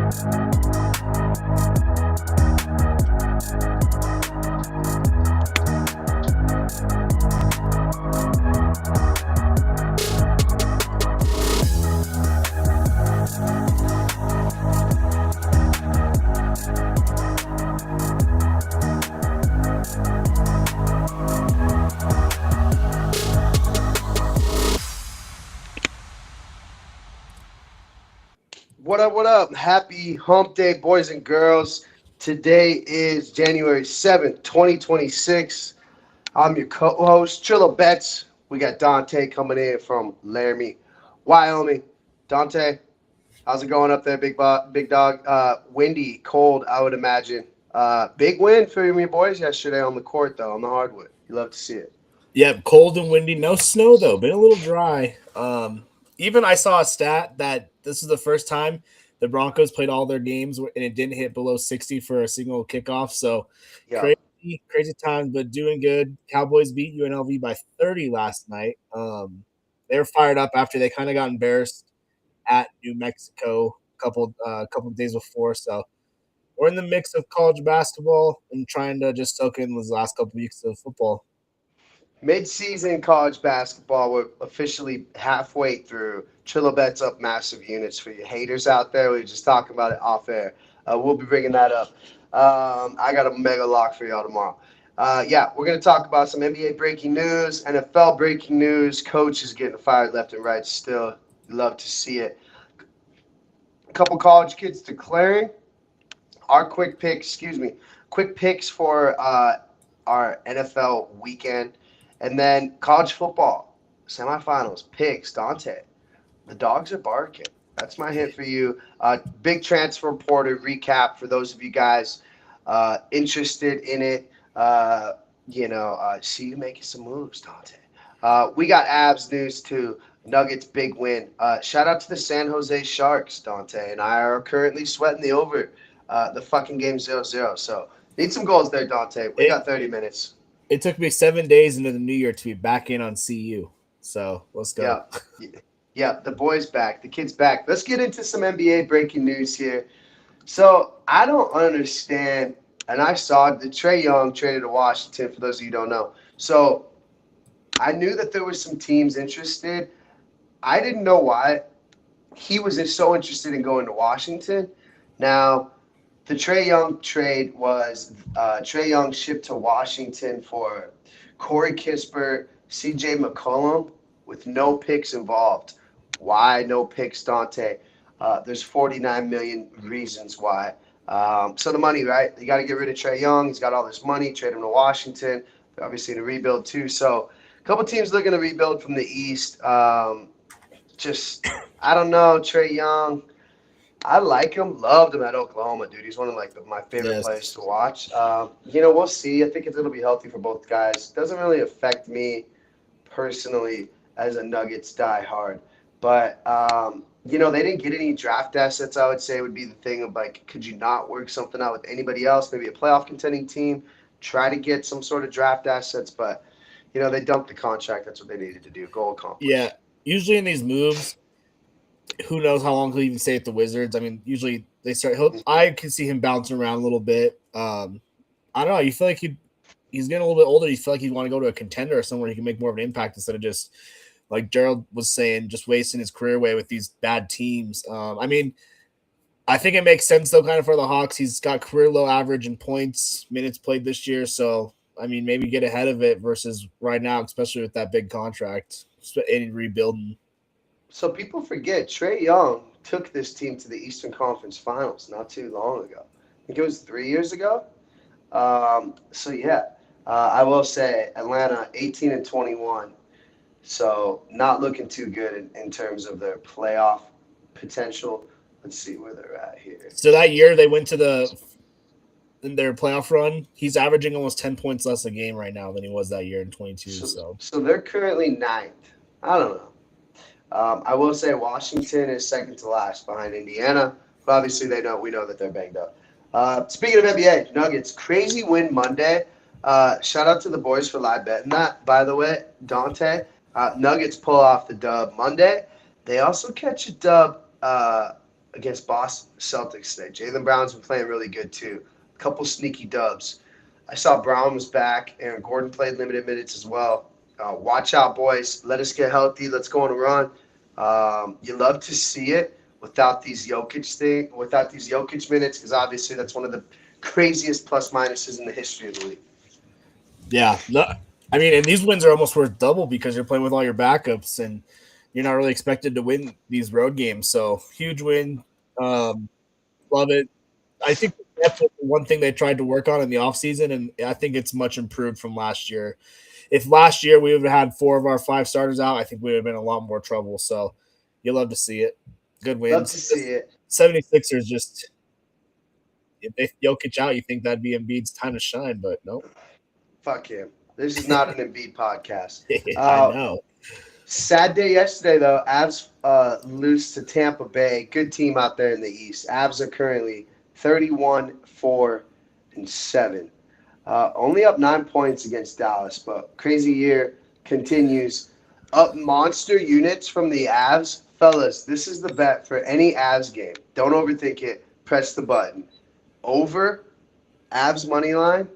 What up, what up? Happy hump day, boys and girls. Today is January 7th, 2026. I'm your co host, Trillo Betts. We got Dante coming in from Laramie, Wyoming. Dante, how's it going up there, big dog? Windy, cold, I would imagine. Big win for you boys yesterday on the court, though, on the hardwood. You love to see it. Yeah, cold and windy. No snow though. Been a little dry. Even I saw a stat that this is the first time the Broncos played all their games and it didn't hit below 60 for a single kickoff. So Yeah. crazy times, but doing good. Cowboys beat UNLV by 30 last night. They were fired up after they kind of got embarrassed at New Mexico a couple of days before. So we're in the mix of college basketball and trying to just soak in these last couple weeks of football. Mid-season college basketball, we're officially halfway through. Trillo bets up massive units for you haters out there. We were just talking about it off air. We'll be bringing that up. I got a mega lock for y'all tomorrow. Yeah, we're going to talk about some NBA breaking news, NFL breaking news. Coach is getting fired left and right still. Love to see it. A couple college kids declaring. Our quick picks for our NFL weekend. And then college football, semifinals, picks, Dante. The dogs are barking. That's my hit for you. Big transfer portal recap for those of you guys interested in it. See you making some moves, Dante. We got abs news too. Nuggets big win. Shout out to the San Jose Sharks, Dante, and I are currently sweating the over. The fucking game 0-0. So need some goals there, Dante. We got 30 minutes. It took me 7 days into the new year to be back in on CU. So let's go. Yeah. Yeah, the boy's back. The kid's back. Let's get into some NBA breaking news here. So I don't understand, and I saw the Trae Young traded to Washington, for those of you who don't know. So I knew that there were some teams interested. I didn't know why he was so interested in going to Washington. Now, the Trae Young trade was Trae Young shipped to Washington for Corey Kispert, CJ McCollum, with no picks involved. Why no picks, Dante? There's 49 million reasons why. So the money, right? You got to get rid of Trae Young. He's got all this money. Trade him to Washington. They're obviously in a rebuild too. So a couple teams looking to rebuild from the East. I don't know, Trae Young. I like him, loved him at Oklahoma, dude. He's one of my favorite players to watch. We'll see. I think it'll be healthy for both guys. Doesn't really affect me personally as a Nuggets diehard, but they didn't get any draft assets. I would say would be the thing of could you not work something out with anybody else? Maybe a playoff contending team, try to get some sort of draft assets, but they dumped the contract. That's what they needed to do. Goal accomplished. Yeah, usually in these moves, who knows how long he'll even stay at the Wizards. I mean, usually they start. I can see him bouncing around a little bit. I don't know. You feel like he's getting a little bit older. You feel like he'd want to go to a contender or somewhere he can make more of an impact instead of just, like Gerald was saying, just wasting his career away with these bad teams. I mean, I think it makes sense though, kind of for the Hawks. He's got career low average in points, minutes played this year. So I mean, maybe get ahead of it versus right now, especially with that big contract and rebuilding. So people forget Trae Young took this team to the Eastern Conference Finals not too long ago. I think it was 3 years ago. I will say Atlanta 18-21. So not looking too good in terms of their playoff potential. Let's see where they're at here. So that year they went to in their playoff run. He's averaging almost 10 points less a game right now than he was that year in 22. So they're currently ninth. I don't know. I will say Washington is second to last behind Indiana. But obviously, we know that they're banged up. Speaking of NBA, Nuggets, crazy win Monday. Shout out to the boys for live betting that, by the way. Dante, Nuggets pull off the dub Monday. They also catch a dub against Boston Celtics today. Jaylen Brown's been playing really good too. A couple sneaky dubs. I saw Brown was back. Aaron Gordon played limited minutes as well. Watch out, boys. Let us get healthy. Let's go on a run. You love to see it without these Jokic minutes, because obviously that's one of the craziest plus minuses in the history of the league. Yeah. No, I mean, and these wins are almost worth double because you're playing with all your backups and you're not really expected to win these road games. So huge win. Love it. I think that's one thing they tried to work on in the offseason, and I think it's much improved from last year. If last year we would have had 4 of our 5 starters out, I think we would have been in a lot more trouble. So you love to see it. Good wins. Love to see it. 76ers just if Jokic out, you think that'd be Embiid's time to shine, but nope. Fuck him. This is not an Embiid podcast. I know. Sad day yesterday, though. Avs lose to Tampa Bay. Good team out there in the East. Avs are currently 31-4-7. Only up 9 points against Dallas, but crazy year continues. Up monster units from the Avs. Fellas, this is the bet for any Avs game. Don't overthink it. Press the button. Over Avs money line.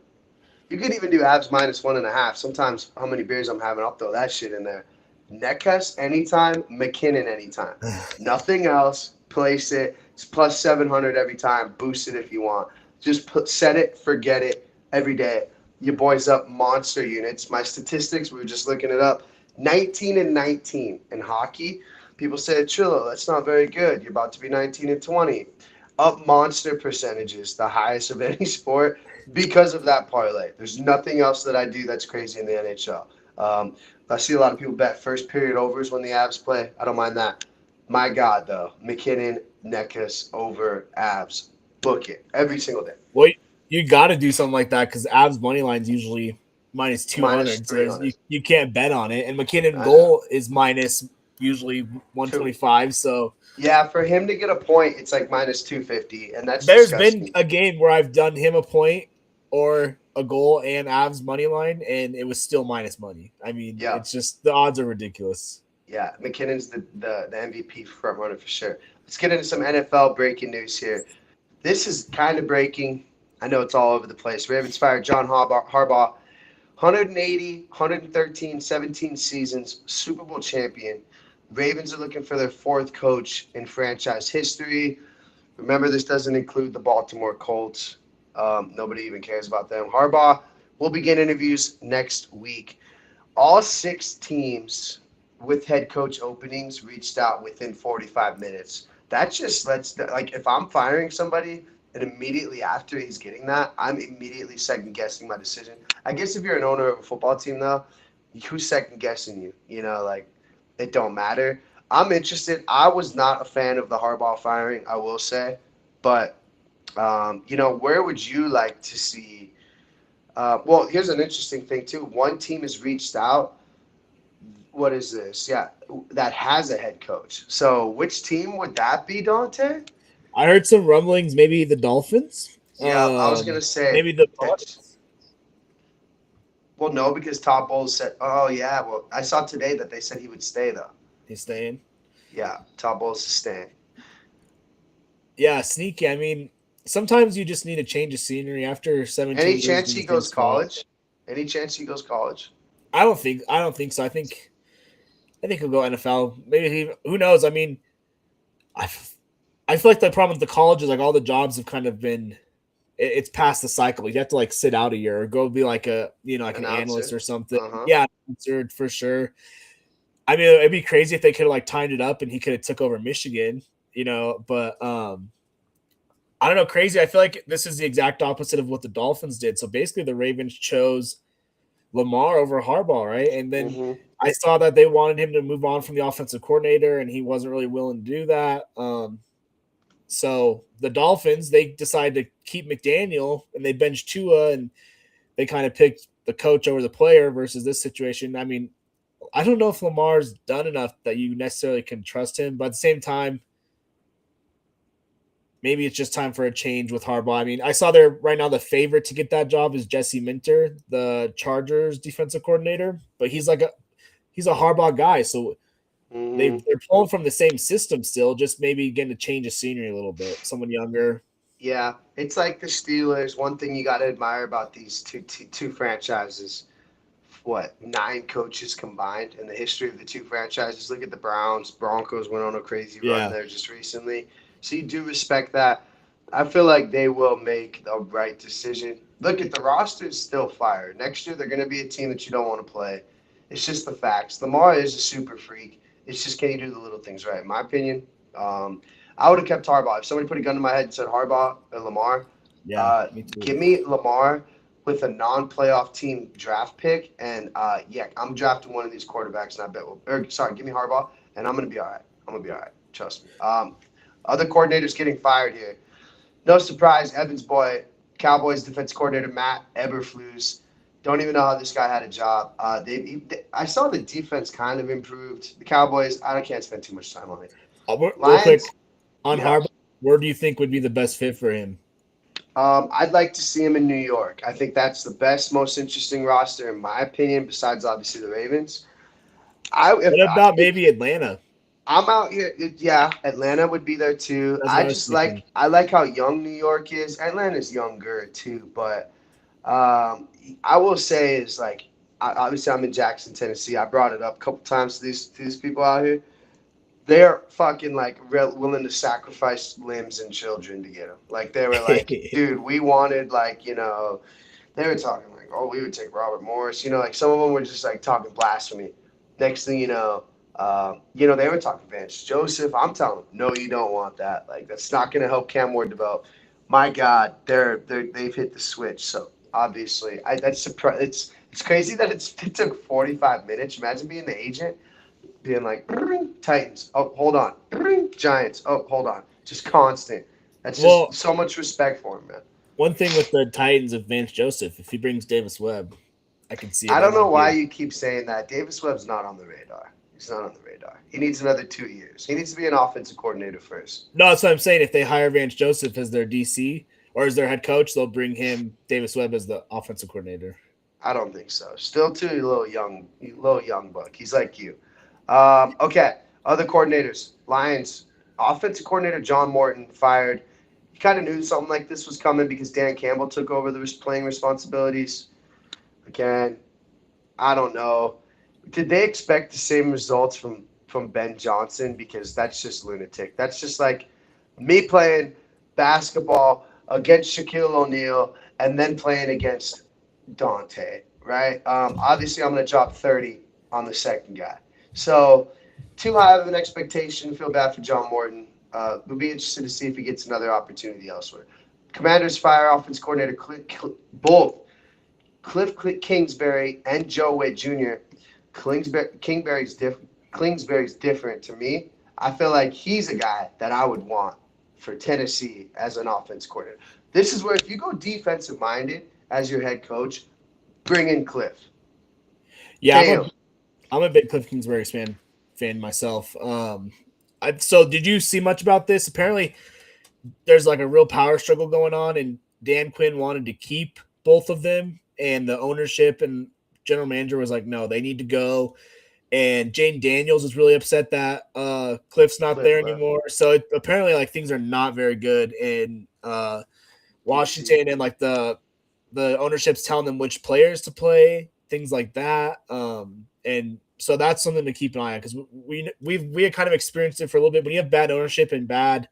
You could even do Avs -1.5. Sometimes how many beers I'm having, I'll throw that shit in there. Necas anytime, McKinnon anytime. Nothing else. Place it. It's plus 700 every time. Boost it if you want. Just set it, forget it every day. Your boy's up monster units. My statistics, we were just looking it up. 19-19 in hockey. People say, Trillo, that's not very good. You're about to be 19-20. Up monster percentages, the highest of any sport, because of that parlay. There's nothing else that I do that's crazy in the NHL. I see a lot of people bet first period overs when the Avs play. I don't mind that. My God, though, McKinnon, Necas, over Avs. Book it every single day. Well, you got to do something like that because Avs money line's usually -200. So you can't bet on it. And McKinnon goal is minus usually 125. So yeah, for him to get a point, it's like -250, and that's there's disgusting. been a game where I've done him a point or a goal and Avs money line, and it was still minus money. I mean, It's just the odds are ridiculous. Yeah, McKinnon's the MVP front runner for sure. Let's get into some NFL breaking news here. This is kind of breaking. I know it's all over the place. Ravens fired John Harbaugh, 180, 113, 17 seasons, Super Bowl champion. Ravens are looking for their 4th coach in franchise history. Remember, this doesn't include the Baltimore Colts. Nobody even cares about them. Harbaugh will begin interviews next week. All 6 teams with head coach openings reached out within 45 minutes. That just if I'm firing somebody and immediately after he's getting that, I'm immediately second guessing my decision. I guess if you're an owner of a football team, though, who's second guessing you? It don't matter. I'm interested. I was not a fan of the Harbaugh firing, I will say. But, where would you like to see well, here's an interesting thing, too. One team has reached out. What is this? Yeah, that has a head coach. So which team would that be, Dante? I heard some rumblings, maybe the Dolphins. Yeah, I was going to say. Maybe the Bucs. Well, no, because Todd Bowles said, oh, yeah. Well, I saw today that they said he would stay, though. He's staying? Yeah, Todd Bowles is staying. Yeah, sneaky. I mean, sometimes you just need a change of scenery after 17 years. Any chance he goes college? Any chance he goes college? I don't think so. I think he'll go NFL. Maybe who knows? I mean, I feel like the problem with the college is like all the jobs have kind of been it's past the cycle. You have to like sit out a year or go be like an analyst or something. Uh-huh. Yeah, for sure. I mean, it'd be crazy if they could have like timed it up and he could have took over Michigan, but I don't know, crazy. I feel like this is the exact opposite of what the Dolphins did. So basically the Ravens chose Lamar over Harbaugh, right? And then I saw that they wanted him to move on from the offensive coordinator and he wasn't really willing to do that. So the Dolphins, they decided to keep McDaniel and they benched Tua and they kind of picked the coach over the player versus this situation. I mean, I don't know if Lamar's done enough that you necessarily can trust him, but at the same time, maybe it's just time for a change with Harbaugh. I mean, I saw there right now the favorite to get that job is Jesse Minter, the Chargers defensive coordinator, but he's a Harbaugh guy. So Mhm. they're pulling from the same system still, just maybe getting to change the scenery a little bit. Someone younger. Yeah, it's like the Steelers. One thing you got to admire about these two franchises, what, 9 coaches combined in the history of the two franchises. Look at the Browns. Broncos went on a crazy run Yeah. there just recently. So you do respect that. I feel like they will make the right decision. Look at the roster is still fire. Next year they're going to be a team that you don't want to play. It's just the facts. Lamar is a super freak. It's just can you do the little things right? In my opinion, um, I would have kept Harbaugh. If somebody put a gun to my head and said Harbaugh or Lamar, Yeah, me too. give me Lamar with a non-playoff team draft pick, and yeah, I'm drafting one of these quarterbacks, and I bet. Or sorry, give me Harbaugh, and I'm gonna be all right. I'm gonna be all right. Trust me. Other coordinators getting fired here. No surprise, Evans' boy, Cowboys defense coordinator Matt Eberflus. Don't even know how this guy had a job. I saw the defense kind of improved. The Cowboys, I can't spend too much time on it. Real quick Lions, on yeah. Harbaugh, where do you think would be the best fit for him? I'd like to see him in New York. I think that's the best, most interesting roster in my opinion, besides obviously the Ravens. What about maybe Atlanta? I'm out here, yeah, Atlanta would be there too. That's what I was thinking. I like how young New York is. Atlanta's younger too, but I will say is like obviously I'm in Jackson, Tennessee. I brought it up a couple times to these people out here. They're fucking like willing to sacrifice limbs and children to get them. Like they were like, dude, we wanted like they were talking like, oh, we would take Robert Morris. Like some of them were just like talking blasphemy. Next thing they were talking Vance Joseph. I'm telling them, no, you don't want that. Like that's not going to help Cam Ward develop. My God, they've hit the switch. So obviously, that's surprise. It's crazy that it took 45 minutes. Imagine being the agent, being like Titans. Oh, hold on. Giants. Oh, hold on. Just constant. That's just Well, so much respect for him, man. one thing with the Titans of Vance Joseph, if he brings Davis Webb, I can see it. I That don't know might why be. you keep saying that. Davis Webb's not on the radar. He's not on the radar. He needs another 2 years. He needs to be an offensive coordinator first. No, that's what I'm saying. If they hire Vance Joseph as their DC or as their head coach, they'll bring him Davis Webb as the offensive coordinator. I don't think so. Still too little young buck. He's like you. Okay, other coordinators. Lions offensive coordinator John Morton fired. He kind of knew something like this was coming because Dan Campbell took over the playing responsibilities. Again, I don't know. Did they expect the same results from Ben Johnson? Because that's just lunatic. That's just like me playing basketball against Shaquille O'Neal and then playing against Dante, right? Obviously, I'm going to drop 30 on the second guy. So, too high of an expectation. Feel bad for John Morton. We'll be interested to see if he gets another opportunity elsewhere. Commanders fire offense coordinator both Cliff Kingsbury and Joe Witt Jr. Kingsbury's different to me. I feel like he's a guy that I would want for Tennessee as an offense coordinator. This is where if you go defensive minded as your head coach, bring in Cliff. Yeah, Damn. I'm a big Cliff Kingsbury fan myself. So did you see much about this? Apparently, there's like a real power struggle going on, and Dan Quinn wanted to keep both of them, and the ownership and general manager was like, no, they need to go. And Jane Daniels is really upset that Cliff's not Cliff there left. anymore. So apparently, like things are not very good in DC. Washington, and like the ownership's telling them which players to play, things like that. And so that's something to keep an eye on because we had kind of experienced it for a little bit. When you have bad ownership and bad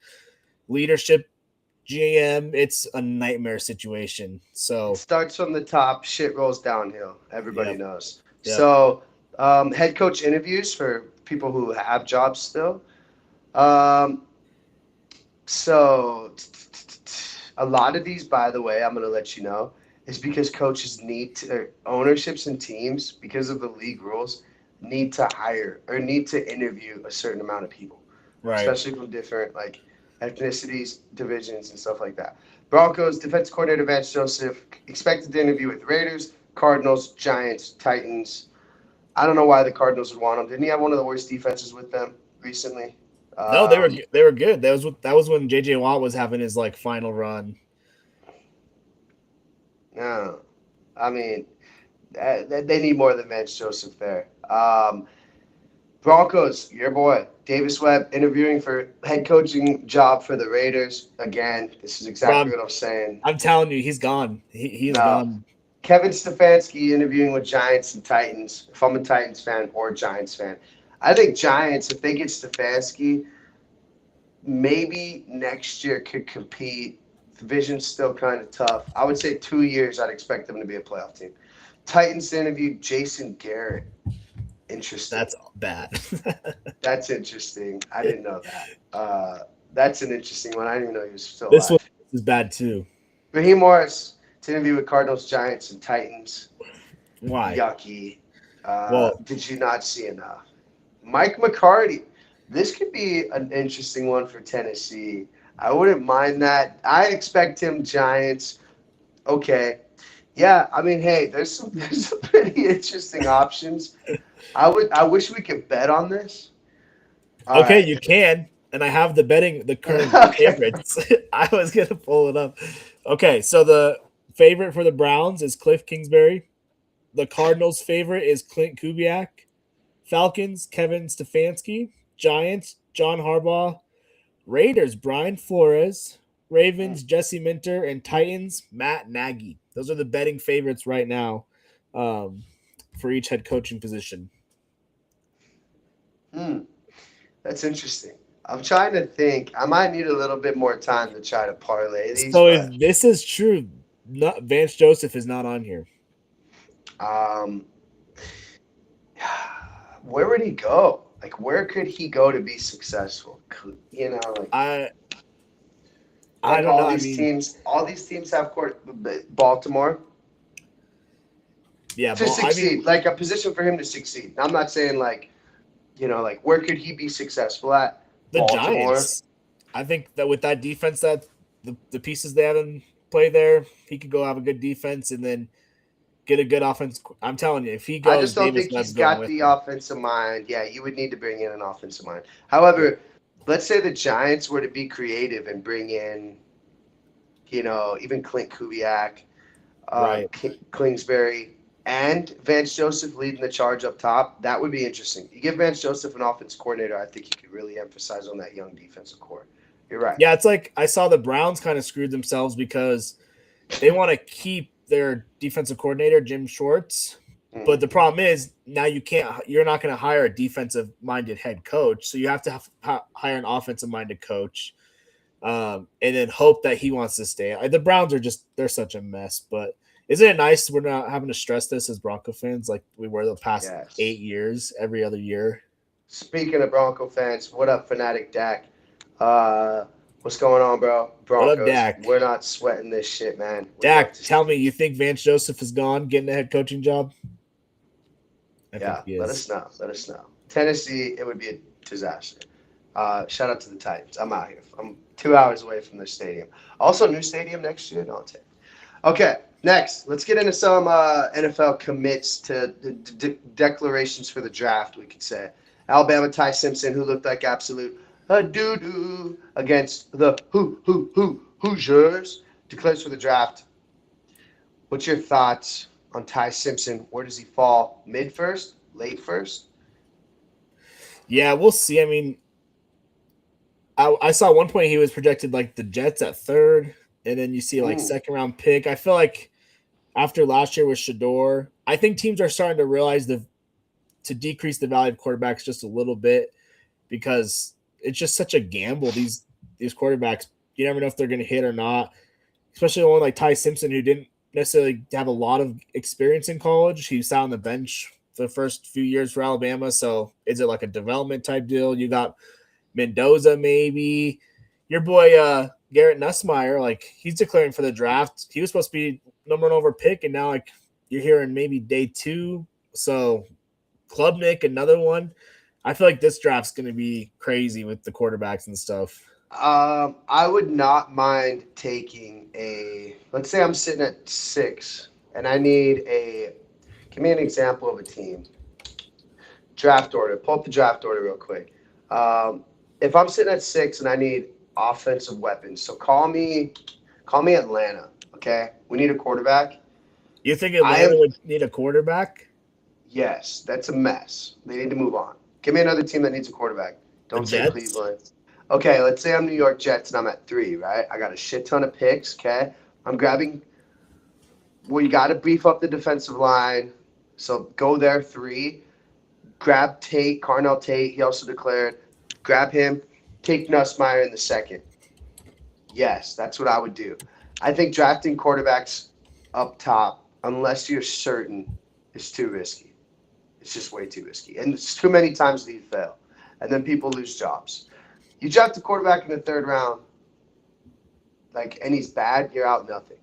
leadership, GM, it's a nightmare situation. It So starts from the top, shit rolls downhill. Everybody yeah, knows. yeah. So, head coach interviews for people who have jobs still. Um, So a lot of these, by the way, I'm going to let you know, is because coaches need to, or ownerships and teams, because of the league rules, need to hire or need to interview a certain amount of people, Right. especially from different like ethnicities, divisions, and stuff like that. Broncos defense coordinator Vance Joseph expected to interview with Raiders, Cardinals, Giants, Titans. I don't know why the Cardinals would want him. Didn't he have one of the worst defenses with them recently? No, Um, they were good. That was when JJ Watt was having his like final run. no, I mean, they need more than Vance Joseph there. Broncos, your boy, Davis Webb, interviewing for head coaching job for the Raiders. Again, this is Bro, exactly what I'm saying. I'm telling you, he's gone. He is No. gone. Kevin Stefanski interviewing with Giants and Titans. If I'm a Titans fan or Giants fan, I think Giants, if they get Stefanski, maybe next year could compete. The division's still kind of tough. I would say 2 years, I'd expect them to be a playoff team. Titans interviewed Jason Garrett. Interesting. That's bad. That's interesting. I didn't know that. That's an interesting one. I didn't even know he was still This one alive. is bad too. Raheem Morris to interview with Cardinals, Giants, and Titans. Why? Yucky. Well- Did you not see enough? Mike McCarty. This could be an interesting one for Tennessee. I wouldn't mind that. I expect him Giants. Okay. Yeah, I mean, hey, there's some pretty interesting options. I wish we could bet on this. All Okay, right. you can. And I have the current Okay. favorites. I was gonna pull it up. Okay, so the favorite for the Browns is Cliff Kingsbury. The Cardinals' favorite is Clint Kubiak. Falcons, Kevin Stefanski. Giants, John Harbaugh. Raiders, Brian Flores. Ravens, Jesse Minter. And Titans, Matt Nagy. Those are the betting favorites right now for each head coaching position. That's interesting. I'm trying to think. I might need a little bit more time to try to parlay these. So But, if this is true, Vance Joseph is not on here. um, where would he go? Like, where could he go to be successful? You know, like I like don't all know. I these mean, teams. All these teams have Baltimore yeah, to well, I succeed. mean, Like a position for him to succeed. I'm not saying like, like where could he be successful at? the Baltimore. Giants. I think that with that defense, that the pieces they have in play there, he could go have a good defense and then get a good offense. I'm telling you, if he goes, I just don't Davis think Webb's he's going got with the him. offensive mind. Yeah, you would need to bring in an offensive mind. However, let's say the Giants were to be creative and bring in, even Clint Kubiak, Right. Kingsbury, and Vance Joseph leading the charge up top. That would be interesting. You give Vance Joseph an offensive coordinator, I think he could really emphasize on that young defensive core. You're right. Yeah, it's like I saw the Browns kind of screwed themselves because they want to keep their defensive coordinator, Jim Schwartz. But the problem is now you're not going to hire a defensive minded head coach. So you have to hire an offensive minded coach and then hope that he wants to stay. The Browns they're such a mess. But isn't it nice we're not having to stress this as Bronco fans like we were the past 8 years, every other year? Speaking of Bronco fans, what up, Fanatic Dak? What's going on, bro? Broncos. What up, Dak? We're not sweating this shit, man. Dak, tell me, you think Vance Joseph is gone getting a head coaching job? Yeah, let us know. Let us know. Tennessee, it would be a disaster. Shout out to the Titans. I'm out here. I'm 2 hours away from the stadium. Also, new stadium next year. No, I'll take it. Okay, next, let's get into some NFL commits to declarations for the draft, we could say. Alabama Ty Simpson, who looked like absolute doo-doo against the Hoosiers, declares for the draft. What's your thoughts on Ty Simpson? Where does he fall? Mid first? Late first? Yeah, we'll see. I mean, I saw at one point he was projected like the Jets at third, and then you see like second round pick. I feel like after last year with Shador, I think teams are starting to realize to decrease the value of quarterbacks just a little bit because it's just such a gamble. These quarterbacks, you never know if they're going to hit or not. Especially one like Ty Simpson, who didn't necessarily have a lot of experience in college. He sat on the bench for the first few years for Alabama. So is it like a development type deal? You got Mendoza, maybe your boy Garrett Nussmeier, like he's declaring for the draft. He was supposed to be number one over pick, and now like you're hearing maybe day 2. So Klubnik, another one. I feel like this draft's going to be crazy with the quarterbacks and stuff. I would not mind taking let's say I'm sitting at 6 and I need give me an example of a team. Draft order. Pull up the draft order real quick. If I'm sitting at 6 and I need offensive weapons, so call me Atlanta, okay? We need a quarterback. You think Atlanta would need a quarterback? Yes, that's a mess. They need to move on. Give me another team that needs a quarterback. Don't say Jets? Cleveland. Okay, let's say I'm New York Jets and I'm at 3, right? I got a shit ton of picks, okay? I'm grabbing well, you got to beef up the defensive line. So go there 3. Grab Tate, Carnell Tate. He also declared. Grab him. Take Nussmeyer in the 2nd. Yes, that's what I would do. I think drafting quarterbacks up top, unless you're certain, is too risky. It's just way too risky. And it's too many times that you fail. And then people lose jobs. You draft a quarterback in the 3rd round, and he's bad, you're out nothing.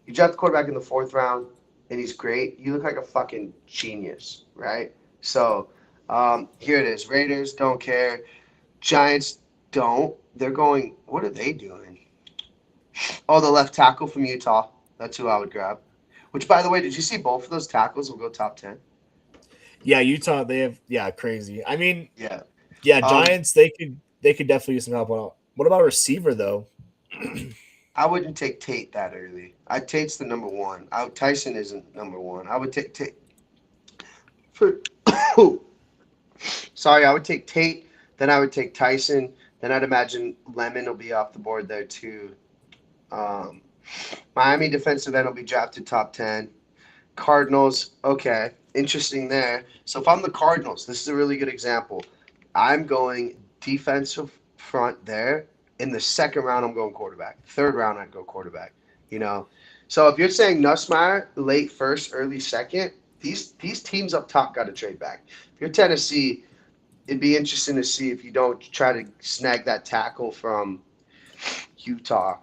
You draft the quarterback in the 4th round, and he's great. You look like a fucking genius, right? So here it is. Raiders don't care. Giants don't. They're going. What are they doing? Oh, the left tackle from Utah. That's who I would grab. Which, by the way, did you see both of those tackles will go top 10? Yeah, Utah. They have crazy. I mean, Yeah. Giants. They could definitely use some help on. What about a receiver though? I wouldn't take Tate that early. Tate's the number 1. Tyson isn't number 1. I would take Tate. Sorry, I would take Tate. Then I would take Tyson. Then I'd imagine Lemon will be off the board there too. Miami defensive end will be drafted top 10. Cardinals, okay, interesting there. So if I'm the Cardinals, this is a really good example. I'm going defensive front there. In the 2nd round, I'm going quarterback. 3rd round, I'd go quarterback. So if you're saying Nussmeyer, late 1st, early 2nd, these teams up top got to trade back. If you're Tennessee, it'd be interesting to see if you don't try to snag that tackle from Utah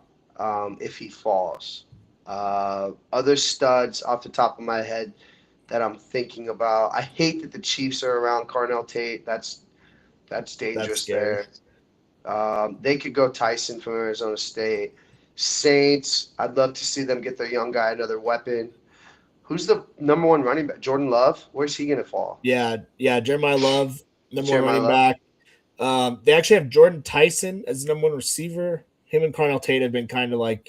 if he falls. Other studs off the top of my head that I'm thinking about. I hate that the Chiefs are around Carnell Tate. That's dangerous there. They could go Tyson from Arizona State. Saints, I'd love to see them get their young guy another weapon. Who's the number 1 running back? Jordan Love? Where's he going to fall? Yeah, Jeremiah Love, number 1 running back. They actually have Jordan Tyson as the number 1 receiver. Him and Carnell Tate have been kind of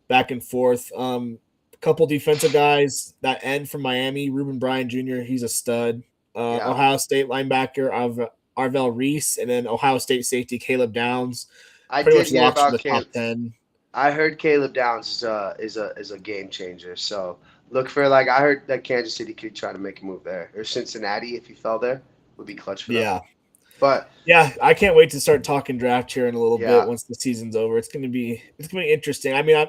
back and forth. A couple defensive guys. That end from Miami, Reuben Bryant Jr., he's a stud. Ohio State linebacker, Arvell Reese, and then Ohio State safety Caleb Downs. I did hear about Caleb. Top 10. I heard Caleb Downs is a game changer. So look for I heard that Kansas City could try to make a move there, or Cincinnati if he fell there would be clutch for them. Yeah, but yeah, I can't wait to start talking draft here in a little bit once the season's over. It's gonna be interesting. I mean,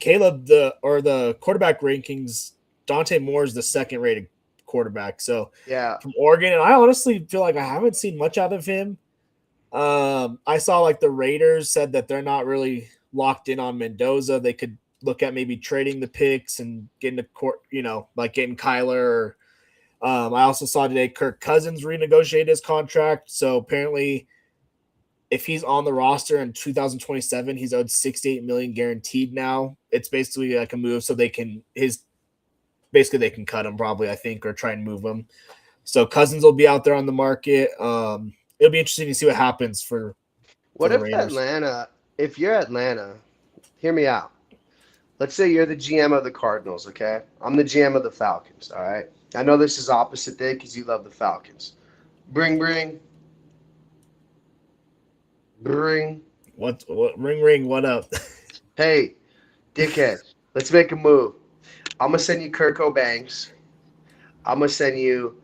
Caleb the quarterback rankings. Dante Moore is the 2nd rated quarterback. So from Oregon, and I honestly feel like I haven't seen much out of him. I saw the Raiders said that they're not really locked in on Mendoza. They could look at maybe trading the picks and getting getting Kyler. Or, I also saw today Kirk Cousins renegotiated his contract. So apparently, if he's on the roster in 2027, he's owed $68 million guaranteed now. It's basically like a move so they can cut him probably, I think, or try and move him. So Cousins will be out there on the market. It'll be interesting to see what happens for what if Raiders. Atlanta, if you're Atlanta, hear me out. Let's say you're the GM of the Cardinals, okay? I'm the GM of the Falcons, all right? I know this is opposite day because you love the Falcons. Bring. What ring, what up? Hey, dickhead, let's make a move. I'm going to send you Kirko Banks. I'm going to send you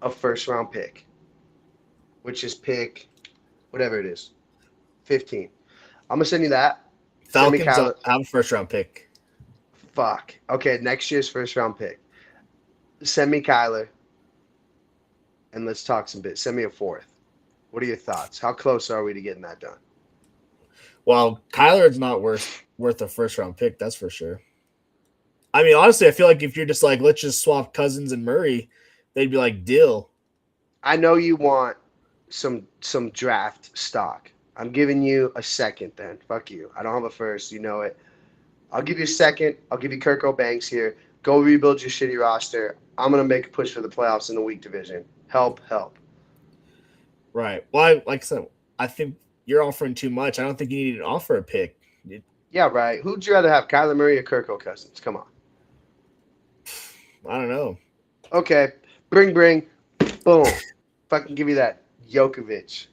a 1st round pick, which is pick, whatever it is, 15. I'm going to send you that. Falcons have a 1st round pick. Fuck. Okay, next year's 1st round pick. Send me Kyler, and let's talk some bit. Send me a 4th. What are your thoughts? How close are we to getting that done? Well, Kyler is not worth a 1st round pick, that's for sure. I mean, honestly, I feel like if you're just let's just swap Cousins and Murray, they'd be deal. I know you want some draft stock. I'm giving you a 2nd then. Fuck you. I don't have a 1st. You know it. I'll give you a 2nd. I'll give you Kirko Banks here. Go rebuild your shitty roster. I'm going to make a push for the playoffs in the weak division. Help. Right. Well, like I said, I think you're offering too much. I don't think you need to offer a pick. Yeah, right. Who'd you rather have, Kyler Murray or Kirko Cousins? Come on. I don't know. Okay. Bring. Boom. fucking give me that Djokovic.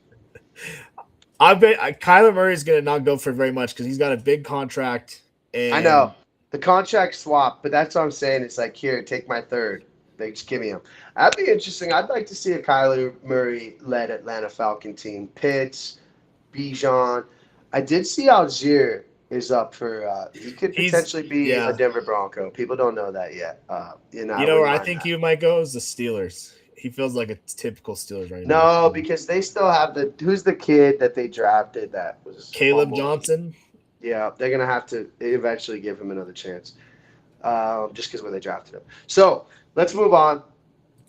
I bet Kyler Murray is going to not go for very much because he's got a big contract. And I know the contract swap, but that's what I'm saying. It's like, here, take my third. They just give me him. That'd be interesting. I'd like to see a Kyler Murray led Atlanta Falcon team. Pitts, Bijan. I did see Algier is up for. He could potentially be a Denver Bronco. People don't know that yet. You know where I think you might go is the Steelers. He feels like a typical Steelers right now. No, because they still have who's the kid that they drafted that was Caleb Johnson. Yeah, they're gonna have to eventually give him another chance, just because where they drafted him. So let's move on.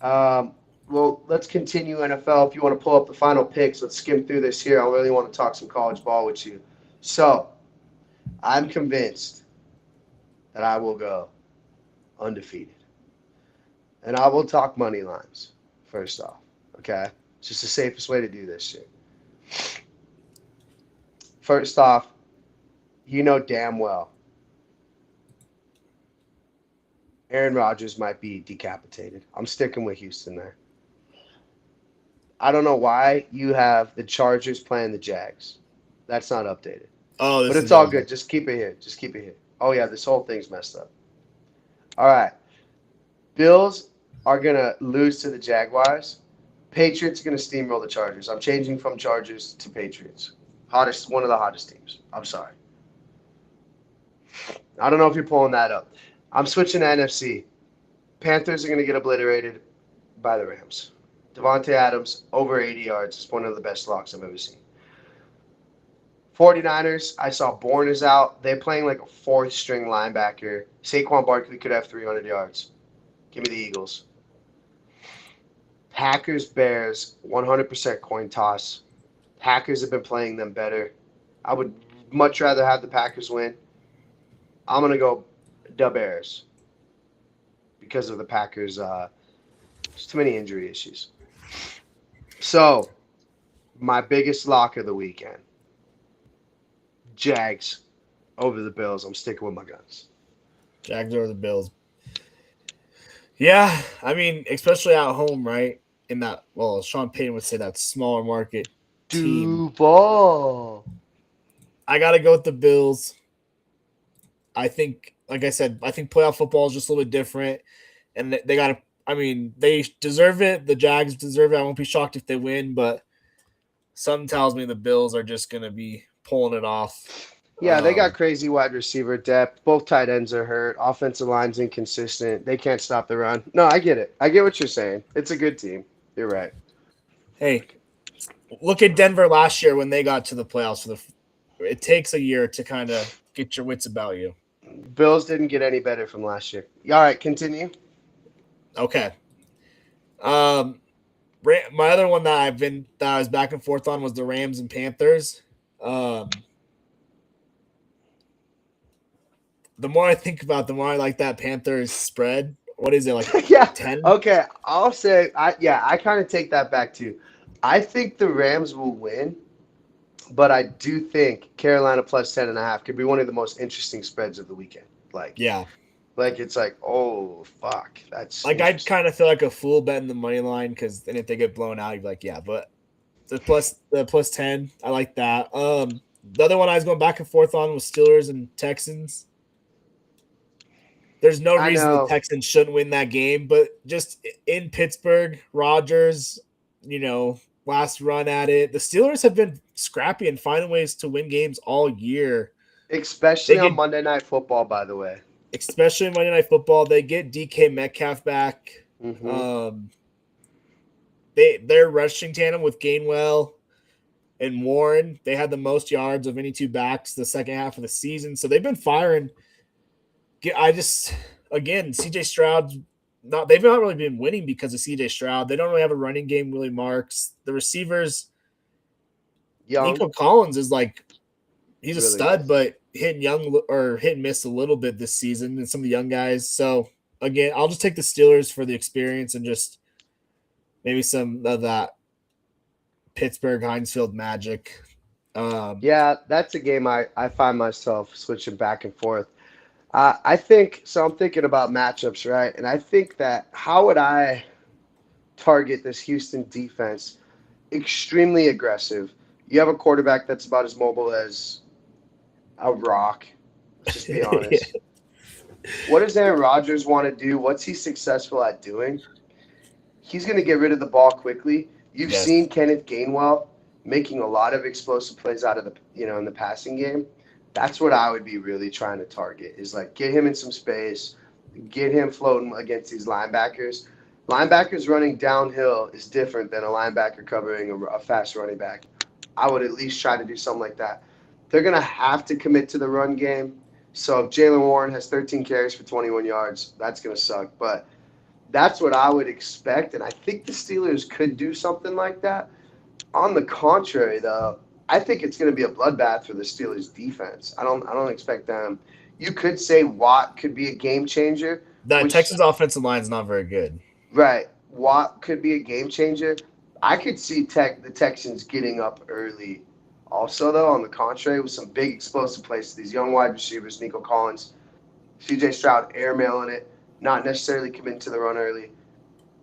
Well, let's continue NFL. If you want to pull up the final picks, let's skim through this here. I really want to talk some college ball with you. So I'm convinced that I will go undefeated, and I will talk money lines first off. Okay, it's just the safest way to do this shit. First off, you know damn well Aaron Rodgers might be decapitated. I'm sticking with Houston there. I don't know why you have the Chargers playing the Jags. That's not updated. Oh, but it's all good. Just keep it here. Just keep it here. Oh, yeah, this whole thing's messed up. All right. Bills are going to lose to the Jaguars. Patriots are going to steamroll the Chargers. I'm changing from Chargers to Patriots. One of the hottest teams. I'm sorry. I don't know if you're pulling that up. I'm switching to NFC. Panthers are going to get obliterated by the Rams. Devontae Adams, over 80 yards. It's one of the best locks I've ever seen. 49ers, I saw Bourne is out. They're playing like a fourth-string linebacker. Saquon Barkley could have 300 yards. Give me the Eagles. Packers, Bears, 100% coin toss. Packers have been playing them better. I would much rather have the Packers win. I'm going to go the Bears because of the Packers. There's too many injury issues. So, my biggest lock of the weekend. Jags over the Bills. I'm sticking with my guns. Jags over the Bills. Yeah, I mean, especially at home, right? In that, well, Sean Payton would say that smaller market team. Duval. I got to go with the Bills. I think, like I said, I think playoff football is just a little bit different. And they got to, I mean, they deserve it. The Jags deserve it. I won't be shocked if they win, but something tells me the Bills are just going to be pulling it off. Yeah, they got crazy wide receiver depth. Both tight ends are hurt. Offensive line's inconsistent. They can't stop the run. No, I get it. I get what you're saying. It's a good team. You're right. Hey, look at Denver last year when they got to the playoffs. It takes a year to kind of get your wits about you. Bills didn't get any better from last year. All right, continue. Okay. My other one that I was back and forth on was the Rams and Panthers. The more I think about it, the more I like that Panthers spread. What is it, like yeah. 10? Okay, I'll say, I kind of take that back too. I think the Rams will win, but I do think Carolina plus 10.5 could be one of the most interesting spreads of the weekend. Like it's like, oh fuck, that's like I'd kind of feel like a fool betting the money line because then if they get blown out, you'd be like, yeah. But the plus 10, I like that. The other one I was going back and forth on was Steelers and Texans. There's no reason the Texans shouldn't win that game, but just in Pittsburgh, Rodgers, last run at it. The Steelers have been scrappy and finding ways to win games all year. Especially on Monday Night Football, by the way. Especially Monday Night Football. They get DK Metcalf back. Mm-hmm. They're rushing tandem with Gainwell and Warren. They had the most yards of any two backs the second half of the season. So they've been firing. CJ Stroud's they've not really been winning because of CJ Stroud. They don't really have a running game, Willie Marks. The receivers, Nico Collins is he's a stud, but hit and miss a little bit this season, and some of the young guys. So again, I'll just take the Steelers for the experience and just maybe some of that Pittsburgh Heinz Field magic. Yeah, that's a game I find myself switching back and forth. I'm thinking about matchups, right? And I think that how would I target this Houston defense. Extremely aggressive. You have a quarterback that's about as mobile as a rock. Let's just be honest. What does Aaron Rodgers want to do? What's he successful at doing? He's going to get rid of the ball quickly. You've Yes. seen Kenneth Gainwell making a lot of explosive plays out of the in the passing game. That's what I would be really trying to target is like get him in some space, get him floating against these linebackers. Linebackers running downhill is different than a linebacker covering a fast running back. I would at least try to do something like that. They're going to have to commit to the run game. So if Jalen Warren has 13 carries for 21 yards, that's going to suck. But that's what I would expect, and I think the Steelers could do something like that. On the contrary, though, I think it's going to be a bloodbath for the Steelers defense. I don't expect them. You could say Watt could be a game changer, That which Texans offensive line is not very good. right, Watt could be a game changer. I could see the Texans getting up early. Also, though, on the contrary, with some big explosive plays to these young wide receivers, Nico Collins, CJ Stroud airmailing it, not necessarily committing to the run early,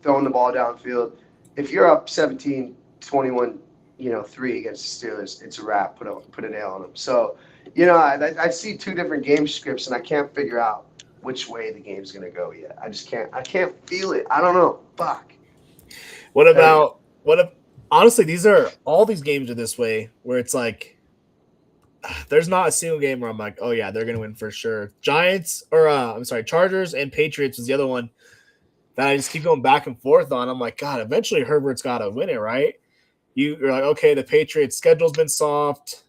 throwing the ball downfield. If you're up 17-21, 3 against the Steelers, it's a wrap. Put a nail on them. So, I see two different game scripts, and I can't figure out which way the game's going to go yet. I just can't. I can't feel it. I don't know. Fuck. What about what if honestly all these games are this way where it's like there's not a single game where I'm like, oh yeah, they're gonna win for sure. Chargers and Patriots was the other one that I just keep going back and forth on. I'm like, God, eventually Herbert's gotta win it, right? You're like, okay, the Patriots schedule's been soft.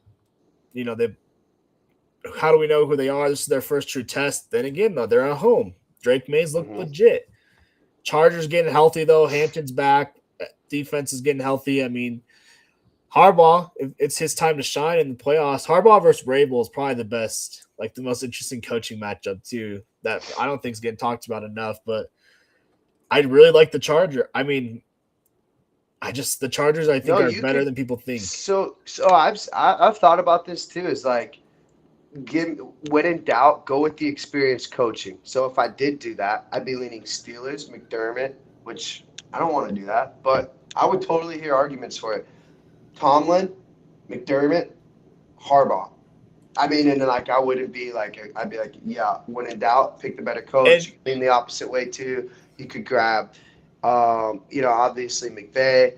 They how do we know who they are? This is their first true test. Then again, though, they're at home. Drake Mays looked legit. Chargers getting healthy though. Hampton's back. Defense is getting healthy. I mean, Harbaugh, it's his time to shine in the playoffs. Harbaugh versus Vrabel is probably the best, like the most interesting coaching matchup too. That I don't think is getting talked about enough. But I really like the Charger. I mean, the Chargers I think are better than people think. So I've thought about this too. Is like, when in doubt, go with the experienced coaching. So if I did do that, I'd be leaning Steelers, McDermott, which I don't want to do that, but I would totally hear arguments for it. Tomlin, McDermott, Harbaugh. I mean, and then I wouldn't be like, I'd be like, yeah, when in doubt, pick the better coach. You can lean the opposite way too. You could grab, obviously McVay,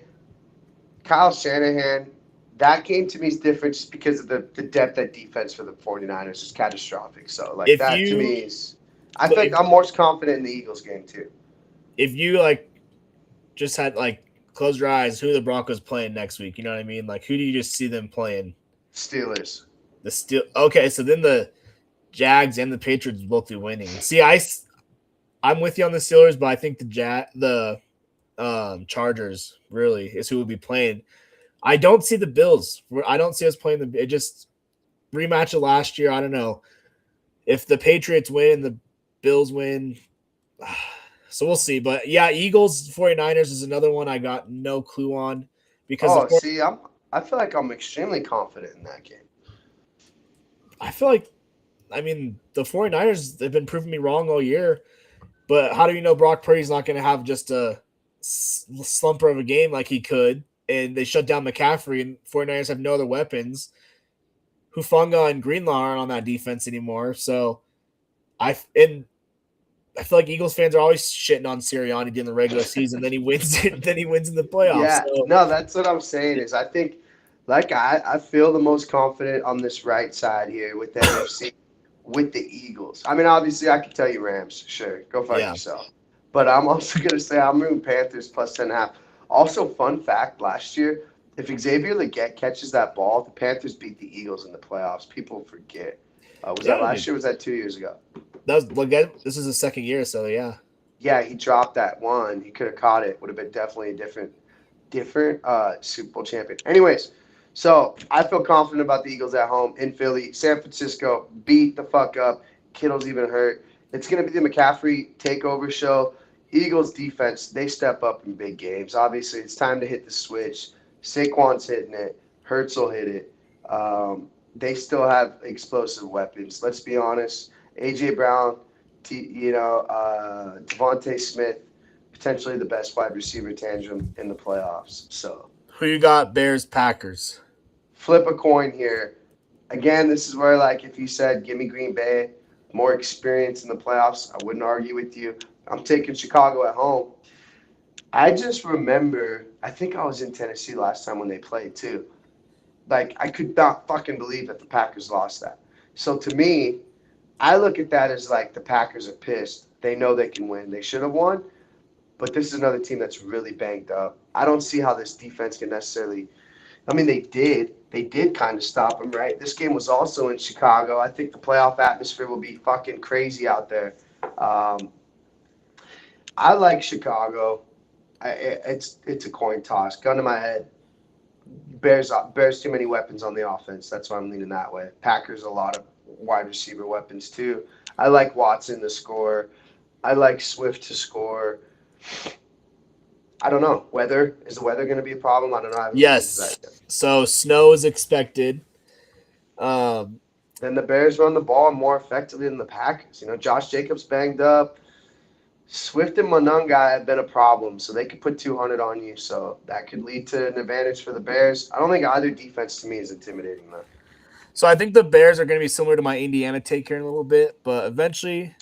Kyle Shanahan. That game to me is different just because of the depth at defense for the 49ers is catastrophic. So, to me is – I think I'm more confident in the Eagles game too. If you, just had, close your eyes, who are the Broncos playing next week? You know what I mean? Who do you just see them playing? Steelers. Okay, so then the Jags and the Patriots both be winning. See, I'm with you on the Steelers, but I think the Chargers really is who would be playing. I don't see the Bills. I don't see us playing it just rematch of last year. I don't know. If the Patriots win, the Bills win. So we'll see. But yeah, Eagles 49ers is another one I got no clue on because I feel like I'm extremely confident in that game. I feel like the 49ers, they've been proving me wrong all year. But how do you know Brock Purdy's not going to have just a slumper of a game like he could? And they shut down McCaffrey, and 49ers have no other weapons. Hufanga and Greenlaw aren't on that defense anymore. So I feel like Eagles fans are always shitting on Sirianni during the regular season. Then he wins it. Then he wins in the playoffs. Yeah, no, that's what I'm saying is I think I feel the most confident on this right side here with the NFC with the Eagles. I mean, obviously I can tell you Rams. Sure, go fight yourself. But I'm also going to say I'm rooting Panthers plus 10.5. Also, fun fact, last year, if Xavier Legette catches that ball, the Panthers beat the Eagles in the playoffs. People forget. Was that last year or was that 2 years ago? Legette, this is the second year, so yeah. Yeah, he dropped that one. He could have caught it. Would have been definitely a different Super Bowl champion. Anyways, so I feel confident about the Eagles at home in Philly. San Francisco beat the fuck up. Kittle's even hurt. It's going to be the McCaffrey takeover show. Eagles defense, they step up in big games. Obviously, it's time to hit the switch. Saquon's hitting it. Hurts will hit it. They still have explosive weapons. Let's be honest. A.J. Brown, Devontae Smith, potentially the best wide receiver tandem in the playoffs. So Who you got? Bears, Packers. flip a coin here. Again, this is where, like, if you said, give me Green Bay, more experience in the playoffs, I wouldn't argue with you. I'm taking Chicago at home. I just remember, I think I was in Tennessee last time when they played too. Like, I could not fucking believe that the Packers lost that. So to me, I look at that as like the Packers are pissed. They know they can win. They should have won, but this is another team that's really banged up. I don't see how this defense can necessarily. I mean, they did. They did kind of stop them, right? This game was also in Chicago. I think the playoff atmosphere will be fucking crazy out there. Um, I like Chicago. It's a coin toss. Gun to my head. Bears too many weapons on the offense. That's why I'm leaning that way. Packers a lot of wide receiver weapons too. I like Watson to score. I like Swift to score. I don't know. Is the weather going to be a problem? I don't know. I haven't looked into Yes. that yet. So snow is expected. Then the Bears run the ball more effectively than the Packers. You know, Josh Jacobs banged up. Swift and Monunga have been a problem, so they could put 200 on you. So that could lead to an advantage for the Bears. I don't think either defense to me is intimidating though. So I think the Bears are going to be similar to my Indiana take here in a little bit, but eventually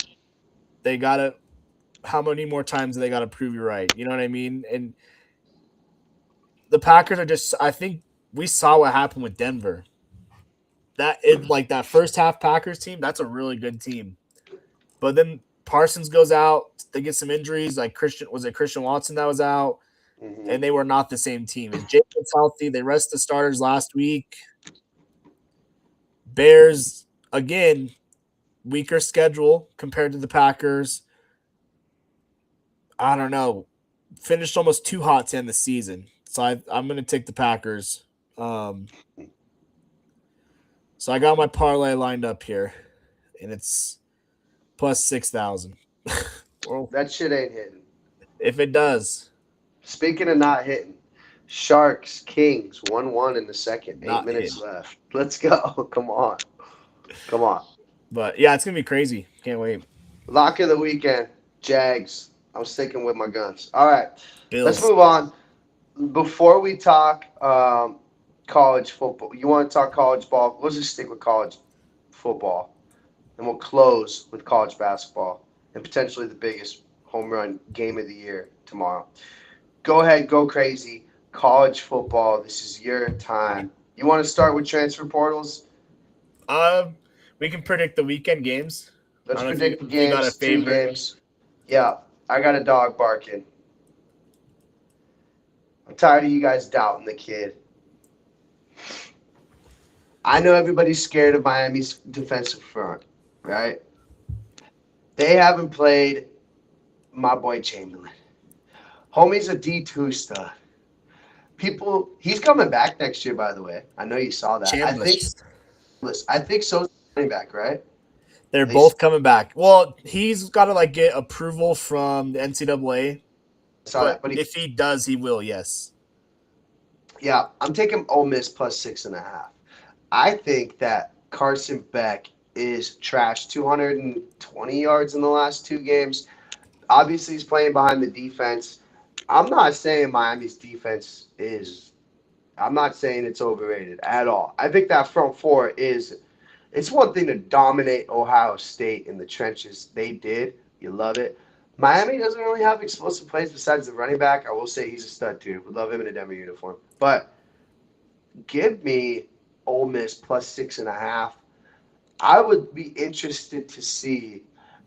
they got to. How many more times do they got to prove you right? You know what I mean? And the Packers are just. I think we saw what happened with Denver. That first half Packers team, that's a really good team. But then Parsons goes out, they get some injuries. Like Christian Watson that was out, Mm-hmm. and they were not the same team. And Jacobs healthy. They rest the starters last week. Bears again, weaker schedule compared to the Packers. I don't know. Finished almost too hot to end the season, so I'm going to take the Packers. So I got my parlay lined up here, and it's plus 6,000. Well, That shit ain't hitting. if it does, Speaking of not hitting, Sharks, Kings, 1-1 in the second. not 8 minutes hitting. left. Let's go. Come on. Come on. But yeah, it's gonna be crazy. Can't wait. Lock of the weekend, Jags. I'm sticking with my guns. All right. Let's Bills. move on. Before we talk college football, you want to talk college ball? Let's just stick with college football. And we'll close with college basketball and potentially the biggest home run game of the year tomorrow. Go ahead, go crazy. College football, this is your time. You want to start with transfer portals? We can predict the weekend games. Let's I don't know predict the if you got a games, two favorite. games. Yeah, I got a dog barking. I'm tired of you guys doubting the kid. I know everybody's scared of Miami's defensive front, right? They haven't played my boy Chamberlain. Homie's a D2 stud. He's coming back next year, by the way. I know you saw that. I think so's running back, right? They're both coming back. Well, he's got to get approval from the NCAA. Saw that, but if he does, he will. Yes. Yeah, I'm taking Ole Miss plus 6.5. I think that Carson Beck is trash. 220 yards in the last two games. Obviously, he's playing behind the defense. I'm not saying Miami's defense is. I'm not saying it's overrated at all. I think that front four is. It's one thing to dominate Ohio State in the trenches. They did. You love it. Miami doesn't really have explosive plays besides the running back. I will say he's a stud too. Would love him in a Denver uniform. But give me Ole Miss plus 6.5. I would be interested to see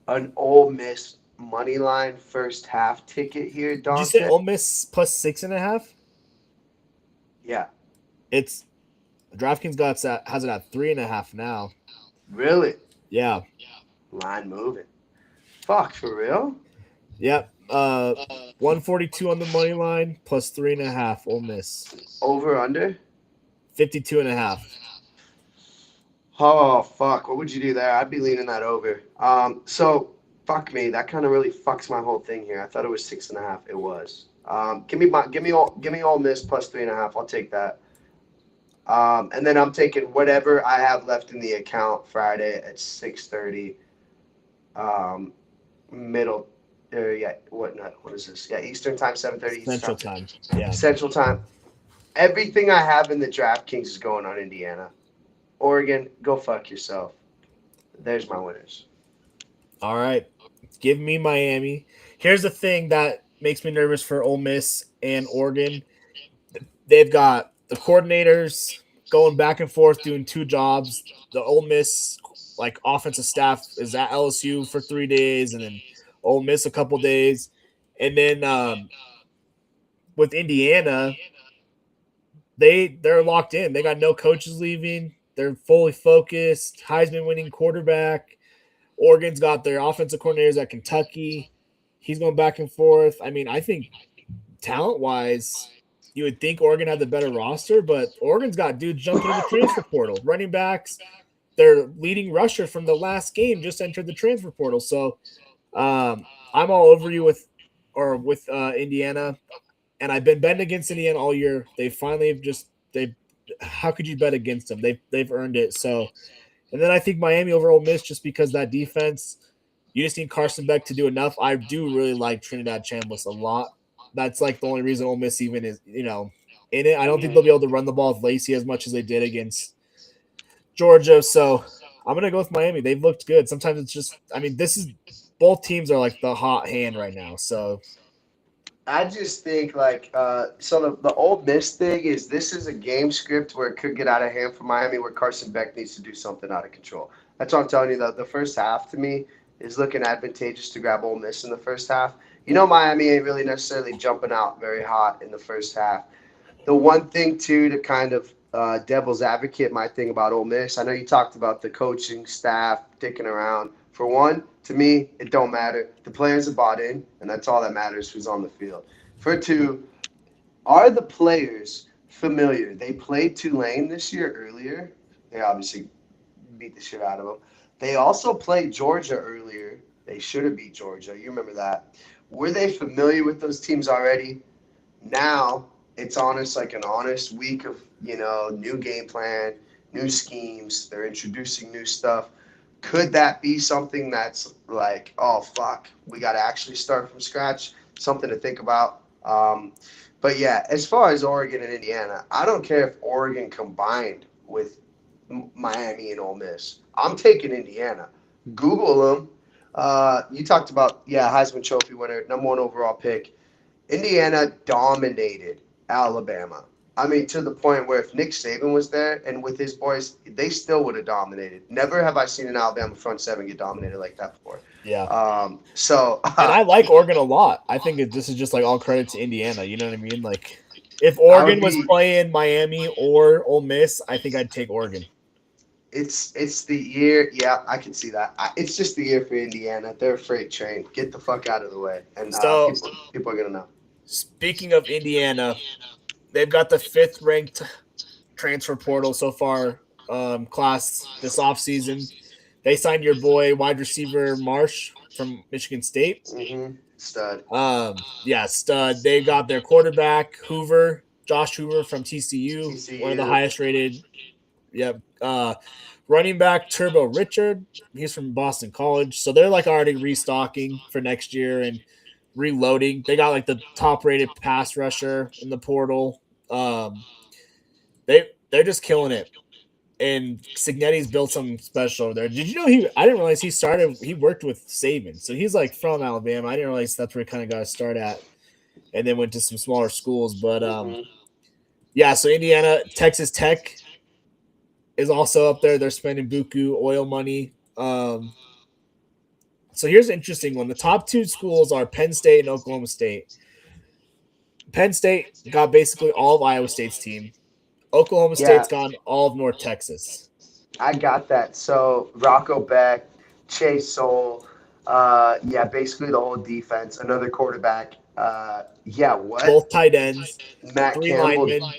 an Ole Miss money line first half ticket here, Did you say Dante. Ole Miss plus 6.5? Yeah. It's DraftKings has it at 3.5 now. Really? Yeah. Line moving. Fuck, for real? Yep. 142 on the money line plus 3.5. Ole Miss. Over under? 52.5. Oh fuck! What would you do there? I'd be leaning that over. So fuck me. That kind of really fucks my whole thing here. I thought it was 6.5. It was. Give me Ole Miss plus 3.5. I'll take that. And then I'm taking whatever I have left in the account Friday at 6:30. Middle What is this? Yeah, Eastern time, 7:30 Eastern Central time. time. Yeah. Central time. Everything I have in the DraftKings is going on Indiana. Oregon, go fuck yourself. There's my winners. All right. Give me Miami. Here's the thing that makes me nervous for Ole Miss and Oregon. They've got the coordinators going back and forth doing two jobs. The Ole Miss like offensive staff is at LSU for 3 days, and then Ole Miss a couple days, and then with Indiana, they're locked in. They got no coaches leaving. They're fully focused. Heisman winning quarterback. Oregon's got their offensive coordinators at Kentucky. He's going back and forth. I mean, I think talent wise, you would think Oregon had the better roster, but Oregon's got dudes jumping in the transfer portal. Running backs, their leading rusher from the last game just entered the transfer portal. So I'm all over you with Indiana, and I've been betting against Indiana all year. They finally they. How could you bet against them? They've earned it. So, and then I think Miami over Ole Miss just because that defense. You just need Carson Beck to do enough. I do really like Trinidad Chambliss a lot. That's like the only reason Ole Miss even is, in it. I don't think they'll be able to run the ball with Lacey as much as they did against Georgia. So I'm gonna go with Miami. They've looked good. Sometimes it's just, this is both teams are like the hot hand right now. So I just think so the Ole Miss thing is this is a game script where it could get out of hand for Miami where Carson Beck needs to do something out of control. That's what I'm telling you. The first half to me is looking advantageous to grab Ole Miss in the first half. Miami ain't really necessarily jumping out very hot in the first half. The one thing, too, to kind of devil's advocate my thing about Ole Miss, I know you talked about the coaching staff dicking around. For one, to me, it don't matter. The players are bought in, and that's all that matters who's on the field. For two, are the players familiar? They played Tulane this year earlier. They obviously beat the shit out of them. They also played Georgia earlier. They should have beat Georgia. You remember that. Were they familiar with those teams already? Now it's an honest week of, new game plan, new schemes. They're introducing new stuff. Could that be something that's like, oh, fuck, we got to actually start from scratch? Something to think about. But, yeah, as far as Oregon and Indiana, I don't care if Oregon combined with Miami and Ole Miss. I'm taking Indiana. Google them. You talked about, Heisman Trophy winner, number 1 overall pick. Indiana dominated Alabama. To the point where if Nick Saban was there and with his boys, they still would have dominated. Never have I seen an Alabama front seven get dominated like that before. Yeah. And I like Oregon a lot. I think this is just like all credit to Indiana. You know what I mean? Like, if Oregon was playing Miami or Ole Miss, I think I'd take Oregon. It's the year. Yeah, I can see that. It's just the year for Indiana. They're a freight train. Get the fuck out of the way, and people are gonna know. Speaking of Indiana, they've got the 5th ranked transfer portal so far class this offseason. They signed your boy wide receiver Marsh from Michigan State. Mm-hmm. Stud. Stud. They got their quarterback Josh Hoover from TCU. One of the highest rated. Yep. Running back Turbo Richard. He's from Boston College. So they're like already restocking for next year and reloading. They got like the top rated pass rusher in the portal. They're just killing it. And Cignetti's built something special there. Did you know I didn't realize he worked with Saban. So he's like from Alabama. I didn't realize that's where he kind of got to start at. And then went to some smaller schools. But so Indiana, Texas Tech is also up there. They're spending buku oil money. So here's an interesting one. The top 2 schools are Penn State and Oklahoma State. Penn State got basically all of Iowa State's team. Oklahoma State's gone all of North Texas. I got that. So Rocco Beck, Chase Soul, basically the whole defense. Another quarterback. What? Both tight ends. Matt 3 Campbell. linemen.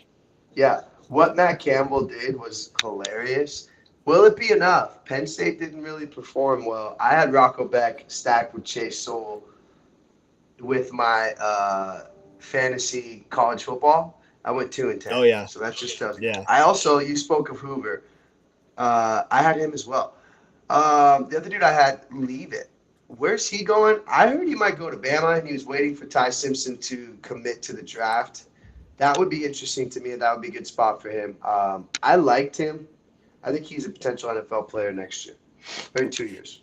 Yeah, what Matt Campbell did was hilarious. Will it be enough? Penn State didn't really perform well. I had Rocco Beck stacked with Chase Soul with my fantasy college football. I went 2-10. Oh, yeah. So that just tells you. Yeah. I also, you spoke of Hoover. I had him as well. The other dude I had, Leave It. where's he going? I heard he might go to Bama, and he was waiting for Ty Simpson to commit to the draft. That would be interesting to me, and that would be a good spot for him. I liked him. I think he's a potential NFL player next year, or in 2 years.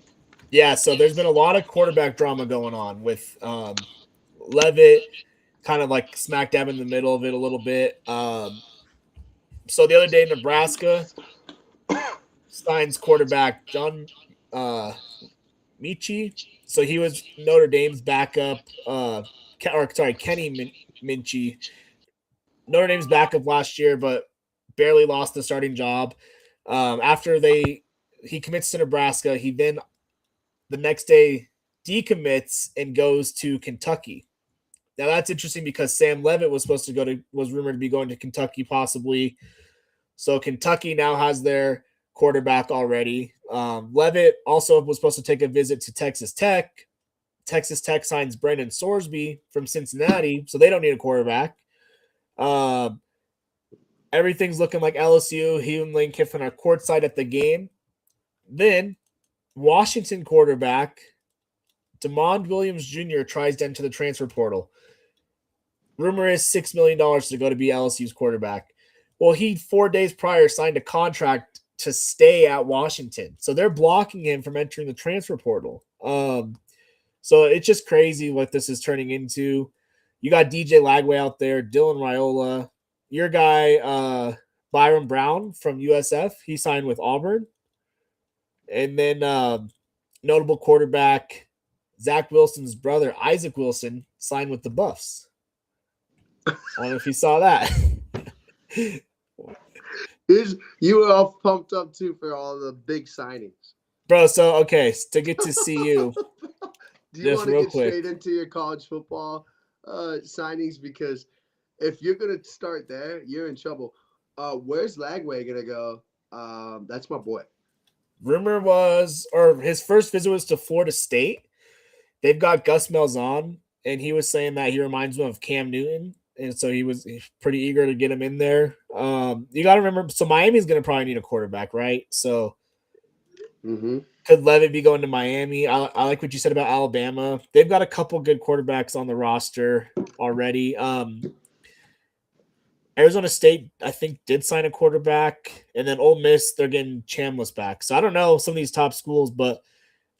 Yeah, so there's been a lot of quarterback drama going on with Levitt kind of like smack dab in the middle of it a little bit. So the other day, Nebraska signs quarterback John Michie. So he was Notre Dame's backup, Kenny Minchie. Notre Dame's backup last year, but barely lost the starting job. After he commits to Nebraska, he then the next day decommits and goes to Kentucky. Now that's interesting because Sam Levitt was rumored to be going to Kentucky possibly. So Kentucky now has their quarterback already. Levitt also was supposed to take a visit to Texas Tech. Texas Tech signs Brendan Sorsby from Cincinnati, so they don't need a quarterback. Everything's looking like LSU. He and Lane Kiffin are courtside at the game. Then Washington quarterback DeMond Williams Jr. tries to enter the transfer portal. Rumor is $6 million to go to be LSU's quarterback. Well, he 4 days prior signed a contract to stay at Washington. So they're blocking him from entering the transfer portal. So it's just crazy what this is turning into. You got DJ Lagway out there, Dylan Raiola, your guy, Byron Brown from USF. He signed with Auburn. And then notable quarterback Zach Wilson's brother, Isaac Wilson, signed with the Buffs. I don't know if you saw that. You were all pumped up, too, for all the big signings. Bro, so, okay, to get to see you. Do you want to get straight into your college football signings? Because if you're going to start there, you're in trouble. Where's Lagway going to go? That's my boy. Rumor was, or his first visit was to Florida State. They've got Gus Malzahn, and he was saying that he reminds him of Cam Newton. And so he's pretty eager to get him in there. You got to remember, so Miami's going to probably need a quarterback, right? So could Levitt be going to Miami? I like what you said about Alabama. They've got a couple good quarterbacks on the roster already. Arizona State, I think, did sign a quarterback. And then Ole Miss, they're getting Chambliss back. So I don't know some of these top schools, but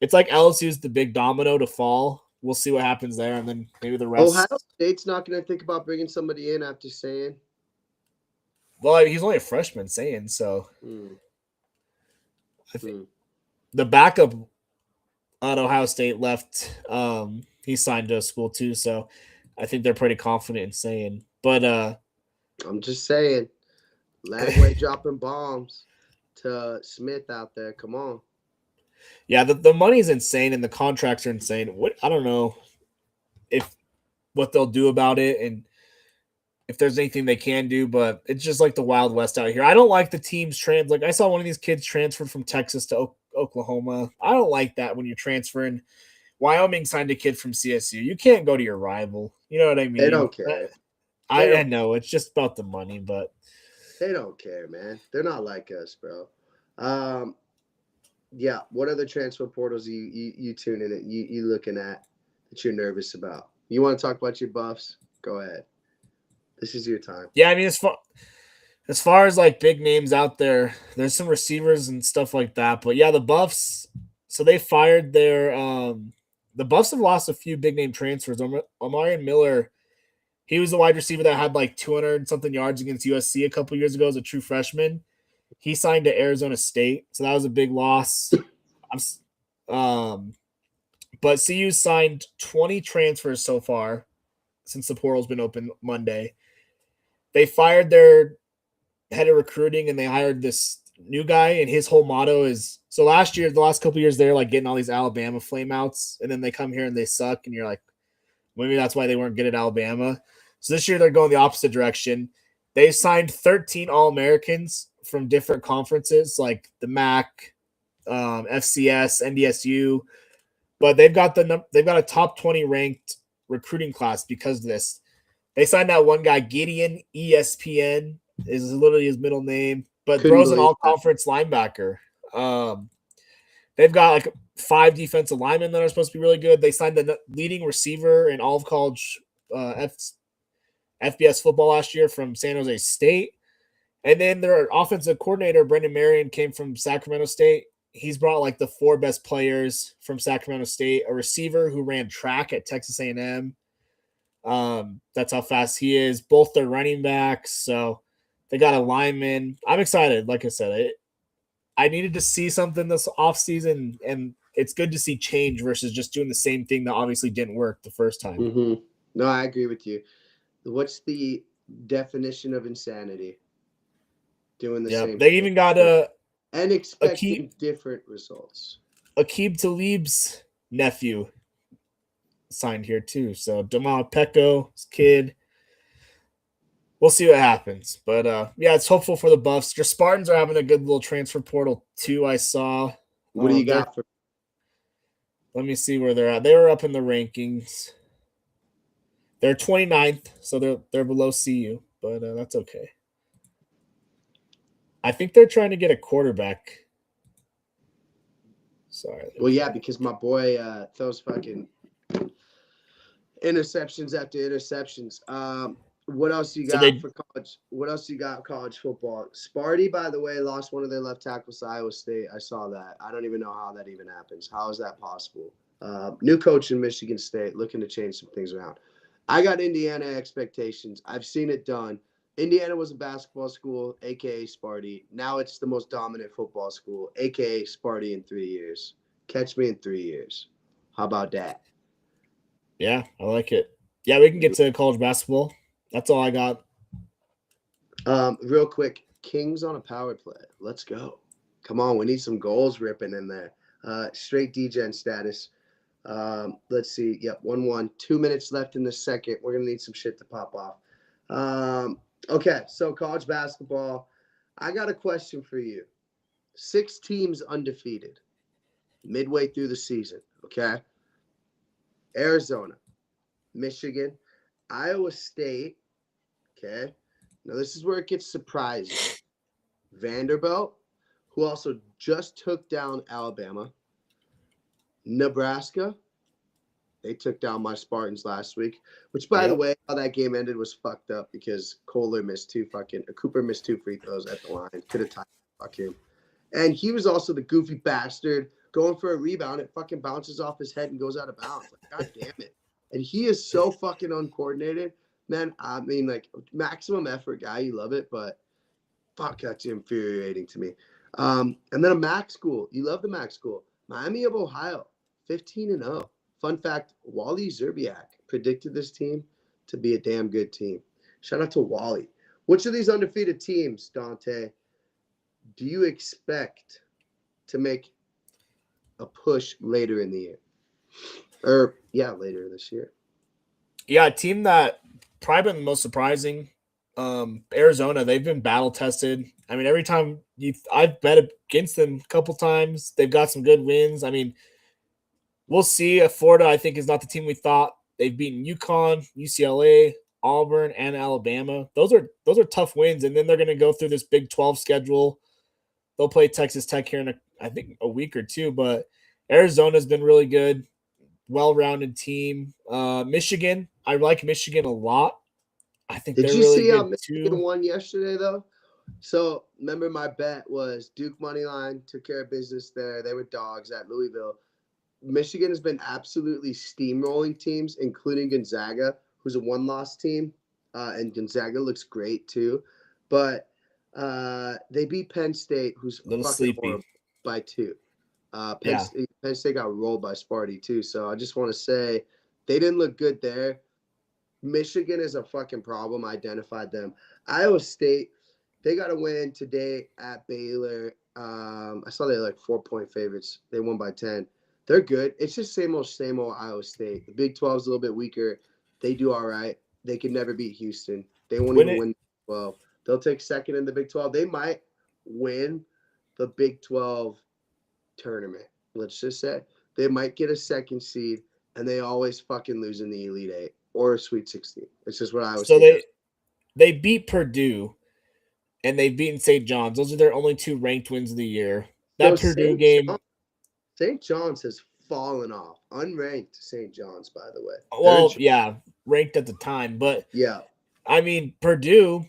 it's like LSU's the big domino to fall. We'll see what happens there, and then maybe the rest. Ohio State's not going to think about bringing somebody in after saying. Well, he's only a freshman, saying so. I think the backup at Ohio State left. He signed to a school too, so I think they're pretty confident in saying. But I'm just saying, Lagway dropping bombs to Smith out there. Come on. Yeah, the money's insane and the contracts are insane. I don't know what they'll do about it and if there's anything they can do, but it's just like the Wild West out here. I don't like the teams like I saw one of these kids transferred from Texas to Oklahoma. I don't like that when you're transferring. Wyoming signed a kid from CSU. You can't go to your rival. You know what I mean? They don't care. I know it's just about the money, but they don't care, man. They're not like us, bro. Yeah. What other transfer portals you tuning in? You looking at that you're nervous about? You want to talk about your Buffs? Go ahead. This is your time. Yeah, I mean, as far as like big names out there, there's some receivers and stuff like that. But yeah, the Buffs. So they fired their. The Buffs have lost a few big name transfers. Omarion Miller, he was the wide receiver that had like 200 something yards against USC a couple years ago as a true freshman. He signed to Arizona State, so that was a big loss. But CU signed 20 transfers so far since the portal's been open Monday. They fired their head of recruiting and they hired this new guy, and his whole motto is so last year, the last couple years, they're like getting all these Alabama flameouts, and then they come here and they suck, and you're like, maybe that's why they weren't good at Alabama. So this year they're going the opposite direction. They signed 13 All-Americans from different conferences like the MAC, FCS, NDSU, but they've got a top 20 ranked recruiting class because of this. They signed that one guy, Gideon ESPN, is literally his middle name, but bro's an all-conference linebacker. They've got like 5 defensive linemen that are supposed to be really good. They signed the leading receiver in all of college FBS football last year from San Jose State. And then their offensive coordinator, Brendan Marion, came from Sacramento State. He's brought like the 4 best players from Sacramento State, a receiver who ran track at Texas A&M. That's how fast he is. Both their running backs. So they got a lineman. I'm excited. Like I said, I needed to see something this offseason, and it's good to see change versus just doing the same thing that obviously didn't work the first time. Mm-hmm. No, I agree with you. What's the definition of insanity? Doing the same. They even got and expecting different results. Aqib Talib's nephew signed here too. So Domala Pecco's kid. We'll see what happens. But yeah, it's hopeful for the Buffs. Your Spartans are having a good little transfer portal too, I saw. What do you got for? Let me see where they're at. They were up in the rankings. They're 29th, so they're below CU, but that's okay. I think they're trying to get a quarterback. Sorry. Well, yeah, because my boy throws fucking interceptions after interceptions. What else you got for college? What else you got college football? Sparty, by the way, lost one of their left tackles to Iowa State. I saw that. I don't even know how that even happens. How is that possible? New coach in Michigan State looking to change some things around. I got Indiana expectations. I've seen it done. Indiana was a basketball school, a.k.a. Sparty. Now it's the most dominant football school, a.k.a. Sparty in 3 years. Catch me in 3 years. How about that? Yeah, I like it. Yeah, we can get to college basketball. That's all I got. Real quick, Kings on a power play. Let's go. Come on, we need some goals ripping in there. Straight D-Gen status. Let's see. Yep, 1-1. 2 minutes left in the second. We're going to need some shit to pop off. Okay, so college basketball. I got a question for you. 6 teams undefeated midway through the season, okay? Arizona, Michigan, Iowa State, okay? Now, this is where it gets surprising. Vanderbilt, who also just took down Alabama. Nebraska, they took down my Spartans last week, which, by the way, how that game ended was fucked up because Cooper missed 2 free throws at the line. Could have tied. Fuck him. And he was also the goofy bastard going for a rebound. It fucking bounces off his head and goes out of bounds. Like, God damn it. And he is so fucking uncoordinated. Man, I mean, like, maximum effort guy. You love it, but fuck, that's infuriating to me. And then a MAC school. You love the MAC school. Miami of Ohio, 15-0. Fun fact, Wally Zerbiak predicted this team to be a damn good team. Shout out to Wally. Which of these undefeated teams, Dante, do you expect to make a push later in the year? Or, yeah, later this year. Yeah, a team that probably been the most surprising, Arizona. They've been battle-tested. I mean, every time I've bet against them a couple times. They've got some good wins. I mean, we'll see. Florida, I think, is not the team we thought. They've beaten UConn, UCLA, Auburn, and Alabama. Those are tough wins, and then they're going to go through this Big 12 schedule. They'll play Texas Tech here in, I think, a week or two, but Arizona's been really good, well-rounded team. Michigan, I like Michigan a lot. I think they're really good, too. Did you see how Michigan won yesterday, though? So, remember my bet was Duke Moneyline took care of business there. They were dogs at Louisville. Michigan has been absolutely steamrolling teams, including Gonzaga, who's a one-loss team, and Gonzaga looks great too. But they beat Penn State, who's fucking horrible, by 2. Penn State got rolled by Sparty too. So I just want to say they didn't look good there. Michigan is a fucking problem. I identified them. Iowa State, they got a win today at Baylor. I saw they're like 4-point favorites. They won by 10. They're good. It's just same old Iowa State. The Big 12 is a little bit weaker. They do all right. They can never beat Houston. They won't even win the Big 12. They'll take second in the Big 12. They might win the Big 12 tournament. Let's just say they might get a second seed, and they always fucking lose in the Elite 8 or Sweet 16. It's just what I was saying. So they beat Purdue, and they've beaten St. John's. Those are their only 2 ranked wins of the year. That Purdue game. St. John's has fallen off. Unranked St. John's, by the way. Well, yeah, ranked at the time, but yeah. I mean, Purdue,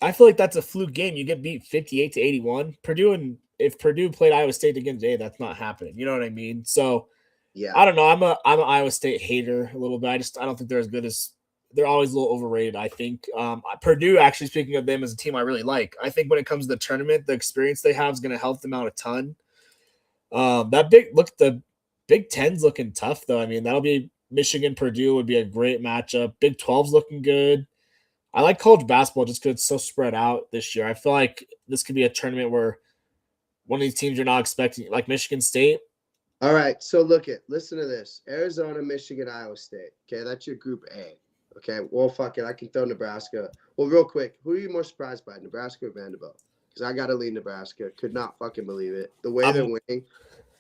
I feel like that's a fluke game. You get beat 58-81. Purdue, and if Purdue played Iowa State again today, that's not happening. You know what I mean? So Yeah. I don't know. I'm an Iowa State hater a little bit. I don't think they're as good as they're always a little overrated, I think. Purdue, actually, speaking of them as a team I really like, I think when it comes to the tournament, the experience they have is going to help them out a ton. The Big Ten's looking tough, though. I mean, that'll be Michigan, Purdue would be a great matchup. Big 12's looking good. I like college basketball just because it's so spread out this year. I feel like this could be a tournament where one of these teams you're not expecting, like Michigan State. All right, so listen to this. Arizona, Michigan, Iowa State. Okay, that's your group A. Okay, well, fuck it. I can throw Nebraska. Well, real quick, who are you more surprised by, Nebraska or Vanderbilt? Because I got to lead Nebraska. Could not fucking believe it. The way they're winning.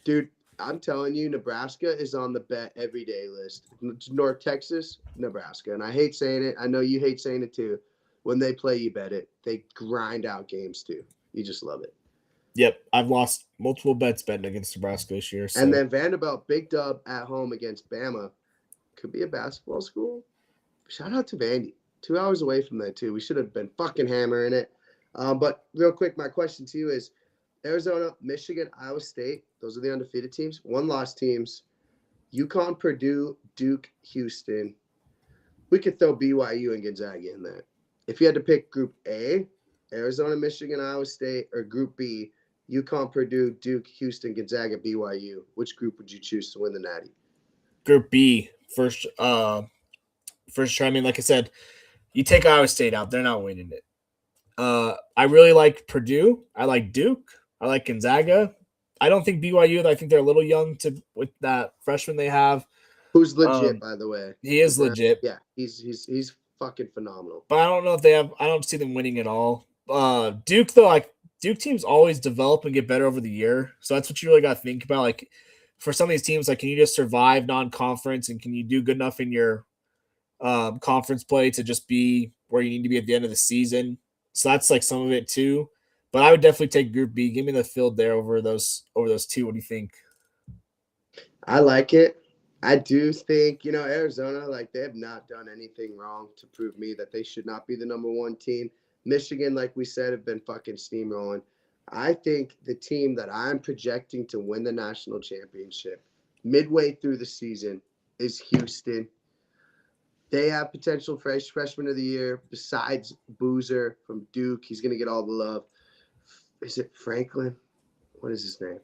Dude, I'm telling you, Nebraska is on the bet every day list. North Texas, Nebraska. And I hate saying it. I know you hate saying it too. When they play, you bet it. They grind out games too. You just love it. Yep, I've lost multiple bets betting against Nebraska this year. So. And then Vanderbilt, big dub at home against Bama. Could be a basketball school. Shout out to Vandy. 2 hours away from there, too. We should have been fucking hammering it. But real quick, my question to you is Arizona, Michigan, Iowa State. Those are the undefeated teams. 1-loss teams. UConn, Purdue, Duke, Houston. We could throw BYU and Gonzaga in there. If you had to pick Group A, Arizona, Michigan, Iowa State, or Group B, UConn, Purdue, Duke, Houston, Gonzaga, BYU. Which group would you choose to win the Natty? Group B, first try. I mean, like I said, you take Iowa State out, they're not winning it. I really like Purdue. I like Duke. I like Gonzaga. I don't think BYU. I think they're a little young with that freshman they have. Who's legit, by the way. He is legit. Yeah, he's fucking phenomenal. But I don't know if they have. I don't see them winning at all. Duke though, Duke teams always develop and get better over the year. So that's what you really got to think about. Like for some of these teams, like can you just survive non-conference and can you do good enough in your conference play to just be where you need to be at the end of the season? So that's like some of it too. But I would definitely take Group B. Give me the field there over those two. What do you think? I like it. I do think, Arizona, like they have not done anything wrong to prove me that they should not be the number one team. Michigan, like we said, have been fucking steamrolling. I think the team that I'm projecting to win the national championship midway through the season is Houston. They have potential freshman of the year besides Boozer from Duke. He's going to get all the love. Is it Franklin? What is his name?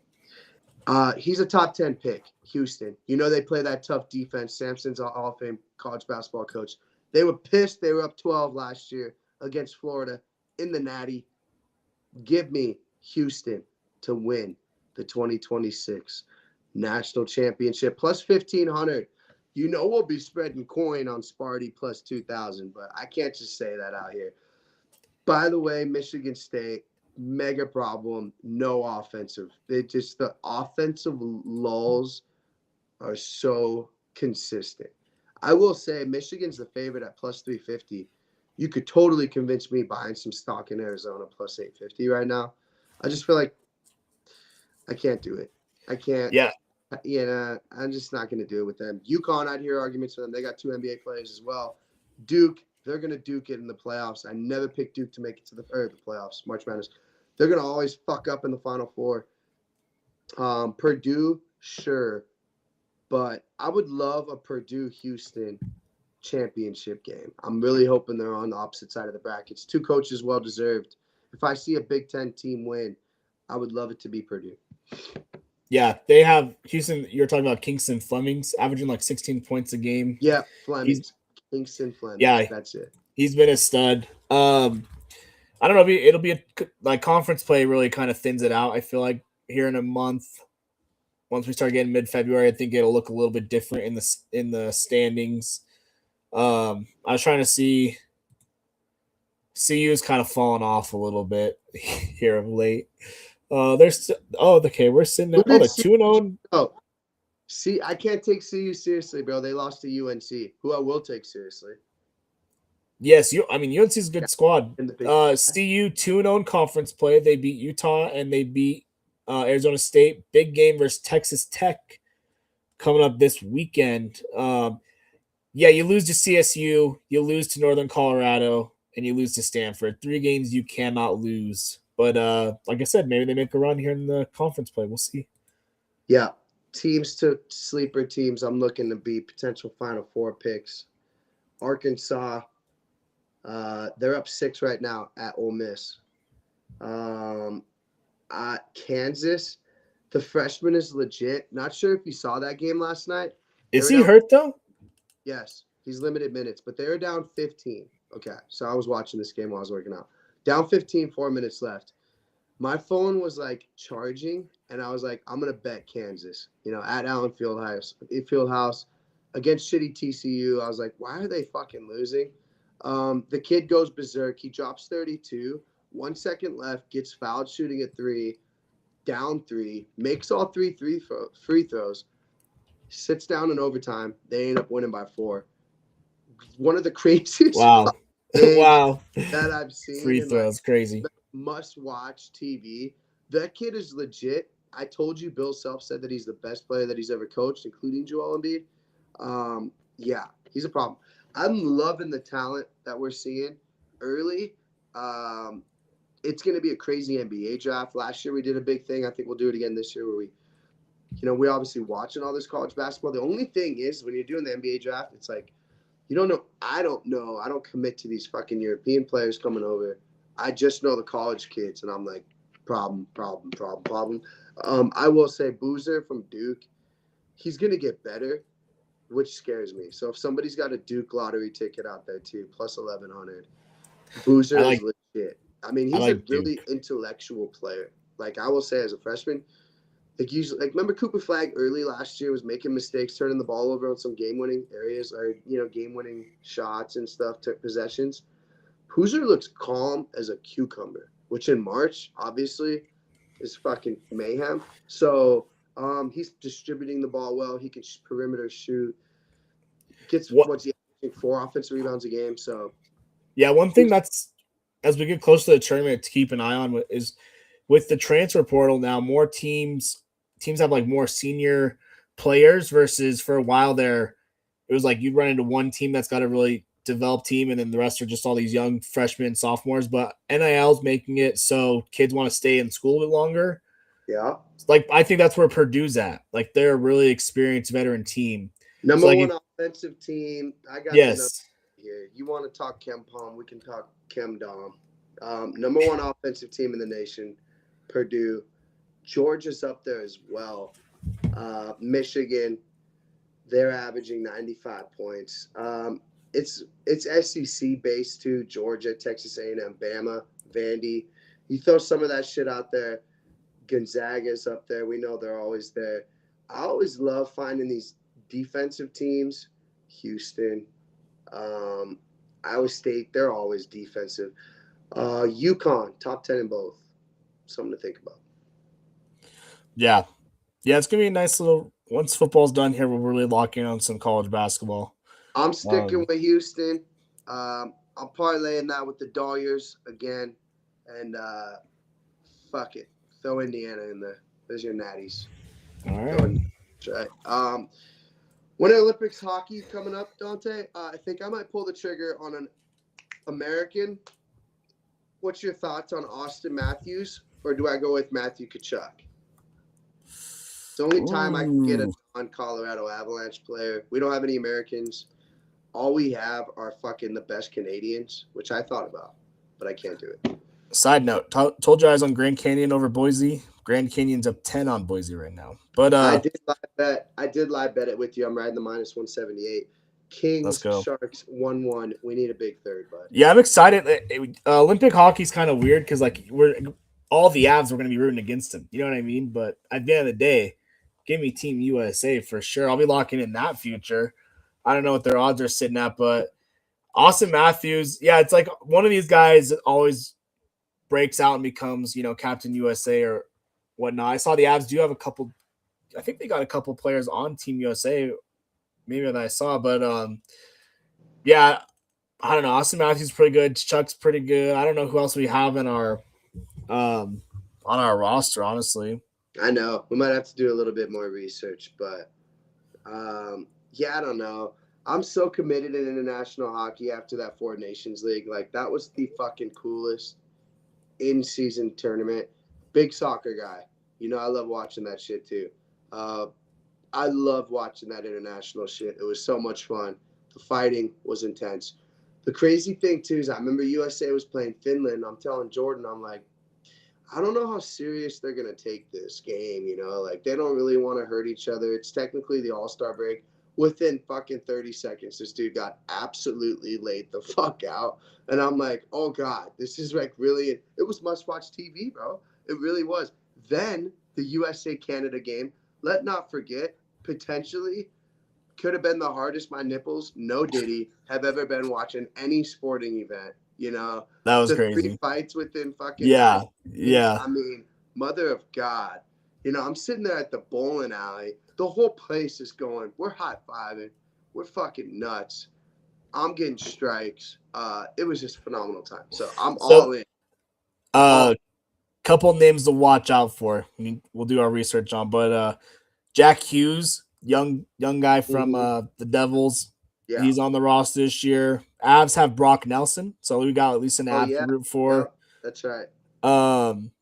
He's a top 10 pick, Houston. They play that tough defense. Sampson's a Hall of Fame college basketball coach. They were pissed. They were up 12 last year against Florida in the Natty. Give me Houston to win the 2026 national championship plus 1,500. We'll be spreading coin on Sparty plus 2,000, but I can't just say that out here. By the way, Michigan State, mega problem, no offensive. The offensive lulls are so consistent. I will say Michigan's the favorite at plus 350. You could totally convince me buying some stock in Arizona plus 850 right now. I just feel like I can't do it. I can't. Yeah. I'm just not going to do it with them. UConn, I'd hear arguments for them. They got 2 NBA players as well. Duke, they're going to Duke it in the playoffs. I never picked Duke to make it to the playoffs, March Madness. They're going to always fuck up in the Final Four. Purdue, sure. But I would love a Purdue-Houston championship game. I'm really hoping they're on the opposite side of the brackets. 2 coaches well-deserved. If I see a Big Ten team win, I would love it to be Purdue. Yeah, they have Houston. You're talking about Kingston Flemings averaging like 16 points a game. Yeah, Flemings. Kingston Flemings. Yeah, that's it. He's been a stud. I don't know. It'll be like conference play really kind of thins it out. I feel like here in a month, once we start getting mid-February, I think it'll look a little bit different in the standings. I was trying to see. CU's kind of fallen off a little bit here of late. We're sitting at the 2-0. Oh, see, I can't take CU seriously, bro. They lost to UNC, who I will take seriously. Yes, UNC's a good squad. CU 2-0 in conference play. They beat Utah and they beat Arizona State. Big game versus Texas Tech coming up this weekend. Yeah, you lose to CSU, you lose to Northern Colorado, and you lose to Stanford. 3 games you cannot lose. But like I said, maybe they make a run here in the conference play. We'll see. Yeah. Teams to sleeper teams I'm looking to be potential Final Four picks. Arkansas, they're up 6 right now at Ole Miss. Kansas, the freshman is legit. Not sure if you saw that game last night. Is he hurt though? Yes, he's limited minutes, but they were down 15. Okay, so I was watching this game while I was working out. Down 15, 4 minutes left. My phone was like charging, and I was like, I'm gonna bet Kansas. At Allen Fieldhouse against shitty TCU. I was like, why are they fucking losing? The kid goes berserk. He drops 32. 1 second left. Gets fouled shooting at 3. Down 3. Makes all three free throws. Sits down in overtime. They end up winning by 4. One of the craziest wow that I've seen. Free throws, crazy. Must-watch TV. That kid is legit. I told you Bill Self said that he's the best player that he's ever coached, including Joel Embiid. Yeah, he's a problem. I'm loving the talent that we're seeing early. It's going to be a crazy NBA draft. Last year we did a big thing. I think we'll do it again this year where we obviously watching all this college basketball. The only thing is when you're doing the NBA draft, it's like, you don't know. I don't know. I don't commit to these fucking European players coming over. I just know the college kids, and I'm like, problem. I will say Boozer from Duke, he's going to get better, which scares me. So if somebody's got a Duke lottery ticket out there too, plus 1,100, Boozer is legit. I mean, he's a really intellectual player. Like I will say as a freshman, remember Cooper Flagg early last year was making mistakes, turning the ball over on some game-winning areas or, game-winning shots and stuff, took possessions. Boozer looks calm as a cucumber, which in March, obviously, is fucking mayhem. So he's distributing the ball well. He can perimeter shoot. Gets 4 offensive rebounds a game. So yeah, one thing that's as we get close to the tournament to keep an eye on is with the transfer portal now, more teams have like more senior players versus for a while there, it was like you'd run into one team that's got a really developed team and then the rest are just all these young freshmen, sophomores. But NIL's making it so kids want to stay in school a bit longer. Yeah. Like I think that's where Purdue's at. Like they're a really experienced veteran team. Number one offensive team. I got yes. Here. You want to talk Kem Palm? We can talk Kem Dom. Number one offensive team in the nation, Purdue. Georgia's up there as well. Michigan, they're averaging 95 points. It's SEC based too. Georgia, Texas A&M, Bama, Vandy. You throw some of that shit out there. Gonzaga's up there. We know they're always there. I always love finding these defensive teams. Houston, Iowa State, they're always defensive. UConn, top 10 in both. Something to think about. Yeah, it's gonna be a nice little. Once football's done here, we'll really lock in on some college basketball. I'm sticking with Houston. I'm parlaying that with the Doyers again, and fuck it, throw Indiana in there. There's your natties. All right. Right. Winter Olympics hockey coming up, Dante. I think I might pull the trigger on an American. What's your thoughts on Austin Matthews, or do I go with Matthew Tkachuk? It's the only time I can get a non-Colorado Avalanche player. We don't have any Americans. All we have are fucking the best Canadians, which I thought about, but I can't do it. Side note, told you I was on Grand Canyon over Boise. Grand Canyon's up 10 on Boise right now. But I did live bet it with you. I'm riding the minus 178. Kings, Sharks, 1-1. We need a big third, bud. Yeah, I'm excited. Olympic hockey's kind of weird because like all the Avs we're going to be rooting against them. You know what I mean? But at the end of the day, give me Team USA for sure. I'll be locking in that future. I don't know what their odds are sitting at, but Austin Matthews, yeah, it's like one of these guys that always breaks out and becomes, Captain USA or whatnot. I saw the Avs do have a couple. I think they got a couple players on Team USA, maybe that I saw, but yeah, I don't know. Austin Matthews is pretty good. Chuck's pretty good. I don't know who else we have in our on our roster, honestly. I know we might have to do a little bit more research, but yeah, I don't know. I'm so committed in international hockey after that Four Nations League. Like that was the fucking coolest in-season tournament. Big soccer guy. You know, I love watching that shit too. Uh, I love watching that international shit. It was so much fun. The fighting was intense. The crazy thing too is I remember USA was playing Finland. I'm telling Jordan, I'm like, I don't know how serious they're gonna take this game. You know, like they don't really want to hurt each other. It's technically the All-Star break. Within fucking 30 seconds, this dude got absolutely laid the fuck out. And I'm like, oh God, this is like really, it was must watch TV, bro. It really was. Then the USA Canada game, let not forget, potentially could have been the hardest my nipples, no Diddy, have ever been watching any sporting event. You know, That was the three crazy. fights within fucking Yeah, 9 seconds. yeah. I mean, mother of God. You know, I'm sitting there at the bowling alley. The whole place is going. We're high fiving. We're fucking nuts. I'm getting strikes. It was just a phenomenal time. So I'm So, all in. I'm all couple names to watch out for. We'll do our research on, but Jack Hughes, young guy from Mhm. the Devils. Yeah. He's on the roster this year. Avs have Brock Nelson, so we got at least an Oh Av to yeah. root for. Yep. That's right. Um,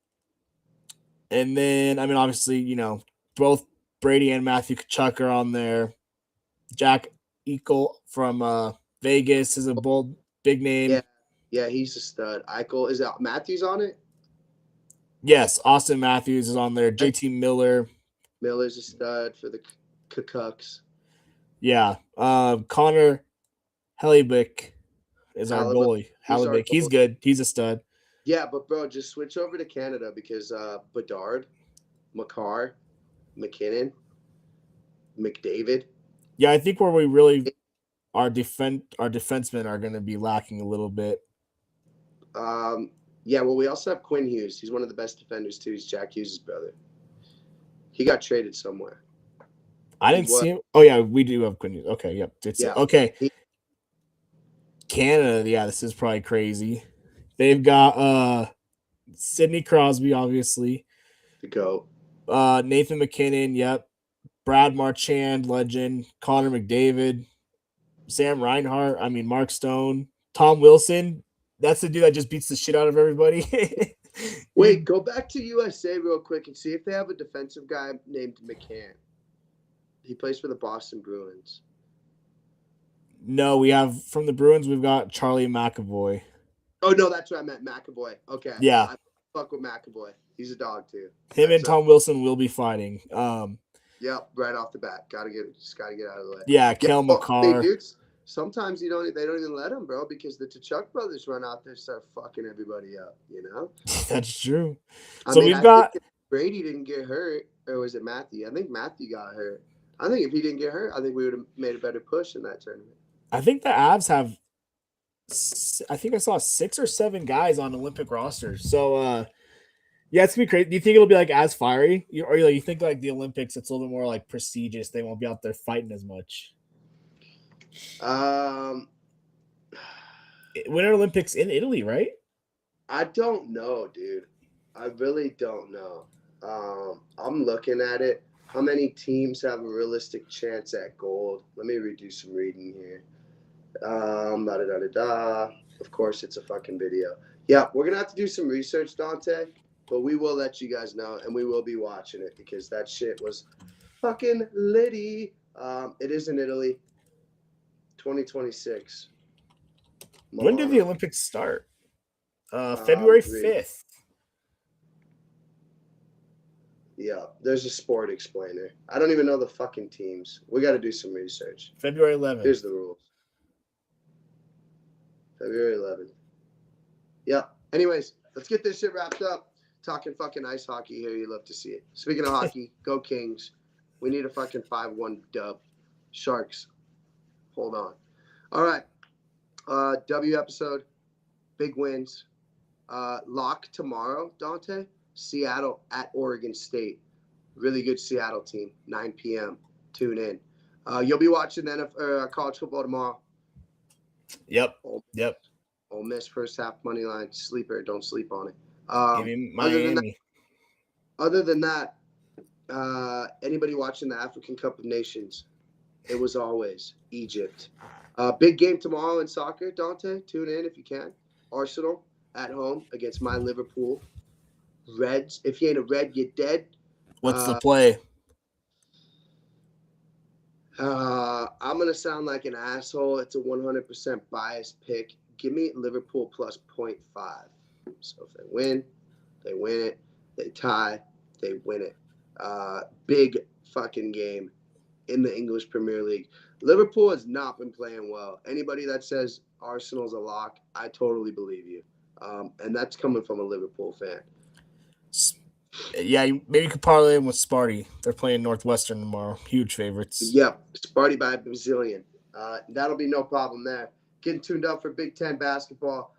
and then I mean, obviously, both Brady and Matthew Kachuk are on there. Jack Eichel from Vegas is a bold big Yeah. name. Yeah. He's a stud. Eichel is that Matthews on it? Yes, Austin Matthews is on there. JT Miller. Miller's a stud for the Cacucks. Yeah. Connor Hellebuck is our Halibut. goalie. He's our Hellebuck. He's goal. good. He's a stud. Yeah, but bro, just switch over to Canada because Bedard, McCarr, McKinnon, McDavid. Yeah, I think where we really our defensemen are going to be lacking a little bit. Yeah, well, we also have Quinn Hughes. He's one of the best defenders too. He's Jack Hughes' brother. He got traded somewhere. I He didn't was. see him. Oh yeah, we do have Quinn. Okay, yep. It's Yeah. okay. He, Canada, yeah, this is probably crazy. They've got Sidney Crosby, obviously. the GOAT. Nathan McKinnon, yep. Brad Marchand, legend. Connor McDavid, Sam Reinhart. I mean, Mark Stone, Tom Wilson. That's the dude that just beats the shit out of everybody. Wait, go back to USA real quick and see if they have a defensive guy named McCann. He plays for the Boston Bruins. No, we have from the Bruins. We've got Charlie McAvoy. Oh no, that's what I meant. McAvoy. Okay, Yeah, I fuck with McAvoy. He's a dog too. him That's and Tom Wilson will be fighting. Yep, right off the bat. Gotta get out of the way. Yeah, Yeah, Kel well, they McCarr. do. Sometimes they don't even let them, bro, because the Tuchuk brothers run out there and start fucking everybody up. You know. That's true. I So mean, we've I got think if Brady didn't get hurt, or was it Matthew? I think Matthew got hurt. I think if he didn't get hurt, I think we would have made a better push in that tournament. I think the Avs have I think I saw 6 or 7 guys on Olympic rosters. So yeah, it's gonna be crazy. Do you think it'll be like as fiery? Or you think like the Olympics, it's a little bit more like prestigious. They won't be out there fighting as much. Winter Olympics in Italy, right? I don't know, dude. I really don't know. I'm looking at it. How many teams have a realistic chance at gold? Let me redo some reading here. Of course, it's a fucking video. Yeah, we're gonna have to do some research, Dante. But we will let you guys know, and we will be watching it because that shit was fucking litty. It is in Italy, 2026. When did the Olympics start? February 5th. Yeah, there's a sport explainer. I don't even know the fucking teams. We got to do some research. February 11th. Here's the rules. February 11th. Yeah. Anyways, let's get this shit wrapped up. Talking fucking ice hockey here. You love to see it. Speaking of hockey, go Kings. We need a fucking 5-1 dub. Sharks. Hold on. All right. W episode. Big wins. Lock tomorrow, Dante. Seattle at Oregon State. Really good Seattle team. 9 p.m. Tune in. You'll be watching college football tomorrow. Yep. Ole Miss first half money line sleeper. Don't sleep on it. Miami. Other than that, Anybody watching the African Cup of Nations? It was always Egypt. Big game tomorrow in soccer, Dante. Tune in if you can. Arsenal at home against my Liverpool Reds. If you ain't a Red, you're dead. What's the play? I'm gonna sound like an asshole. It's a 100% biased pick. Give me Liverpool plus 0.5. So if they win it. They tie, they win it. Big fucking game in the English Premier League. Liverpool has not been playing well. Anybody that says Arsenal's a lock, I totally believe you. And that's coming from a Liverpool fan. Yeah, maybe you could parlay them with Sparty. They're playing Northwestern tomorrow. Huge favorites. Yep, Sparty by a Brazilian. That'll be no problem there. Getting tuned up for Big Ten basketball.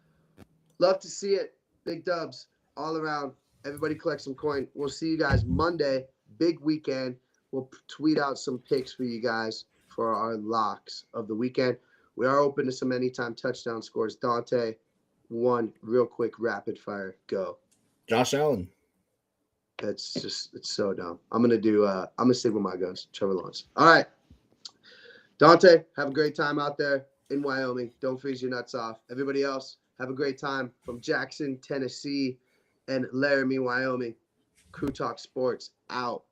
Love to see it. Big dubs all around. Everybody collect some coin. We'll see you guys Monday. Big weekend. We'll tweet out some picks for you guys for our locks of the weekend. We are open to some anytime touchdown scores. Dante, one real quick rapid fire. Go. Josh Allen. It's so dumb. I'm gonna stick with my guns. Trevor Lawrence. All right. Dante, have a great time out there in Wyoming. Don't freeze your nuts off. Everybody else, have a great time from Jackson, Tennessee, and Laramie, Wyoming. Crew Talk Sports out.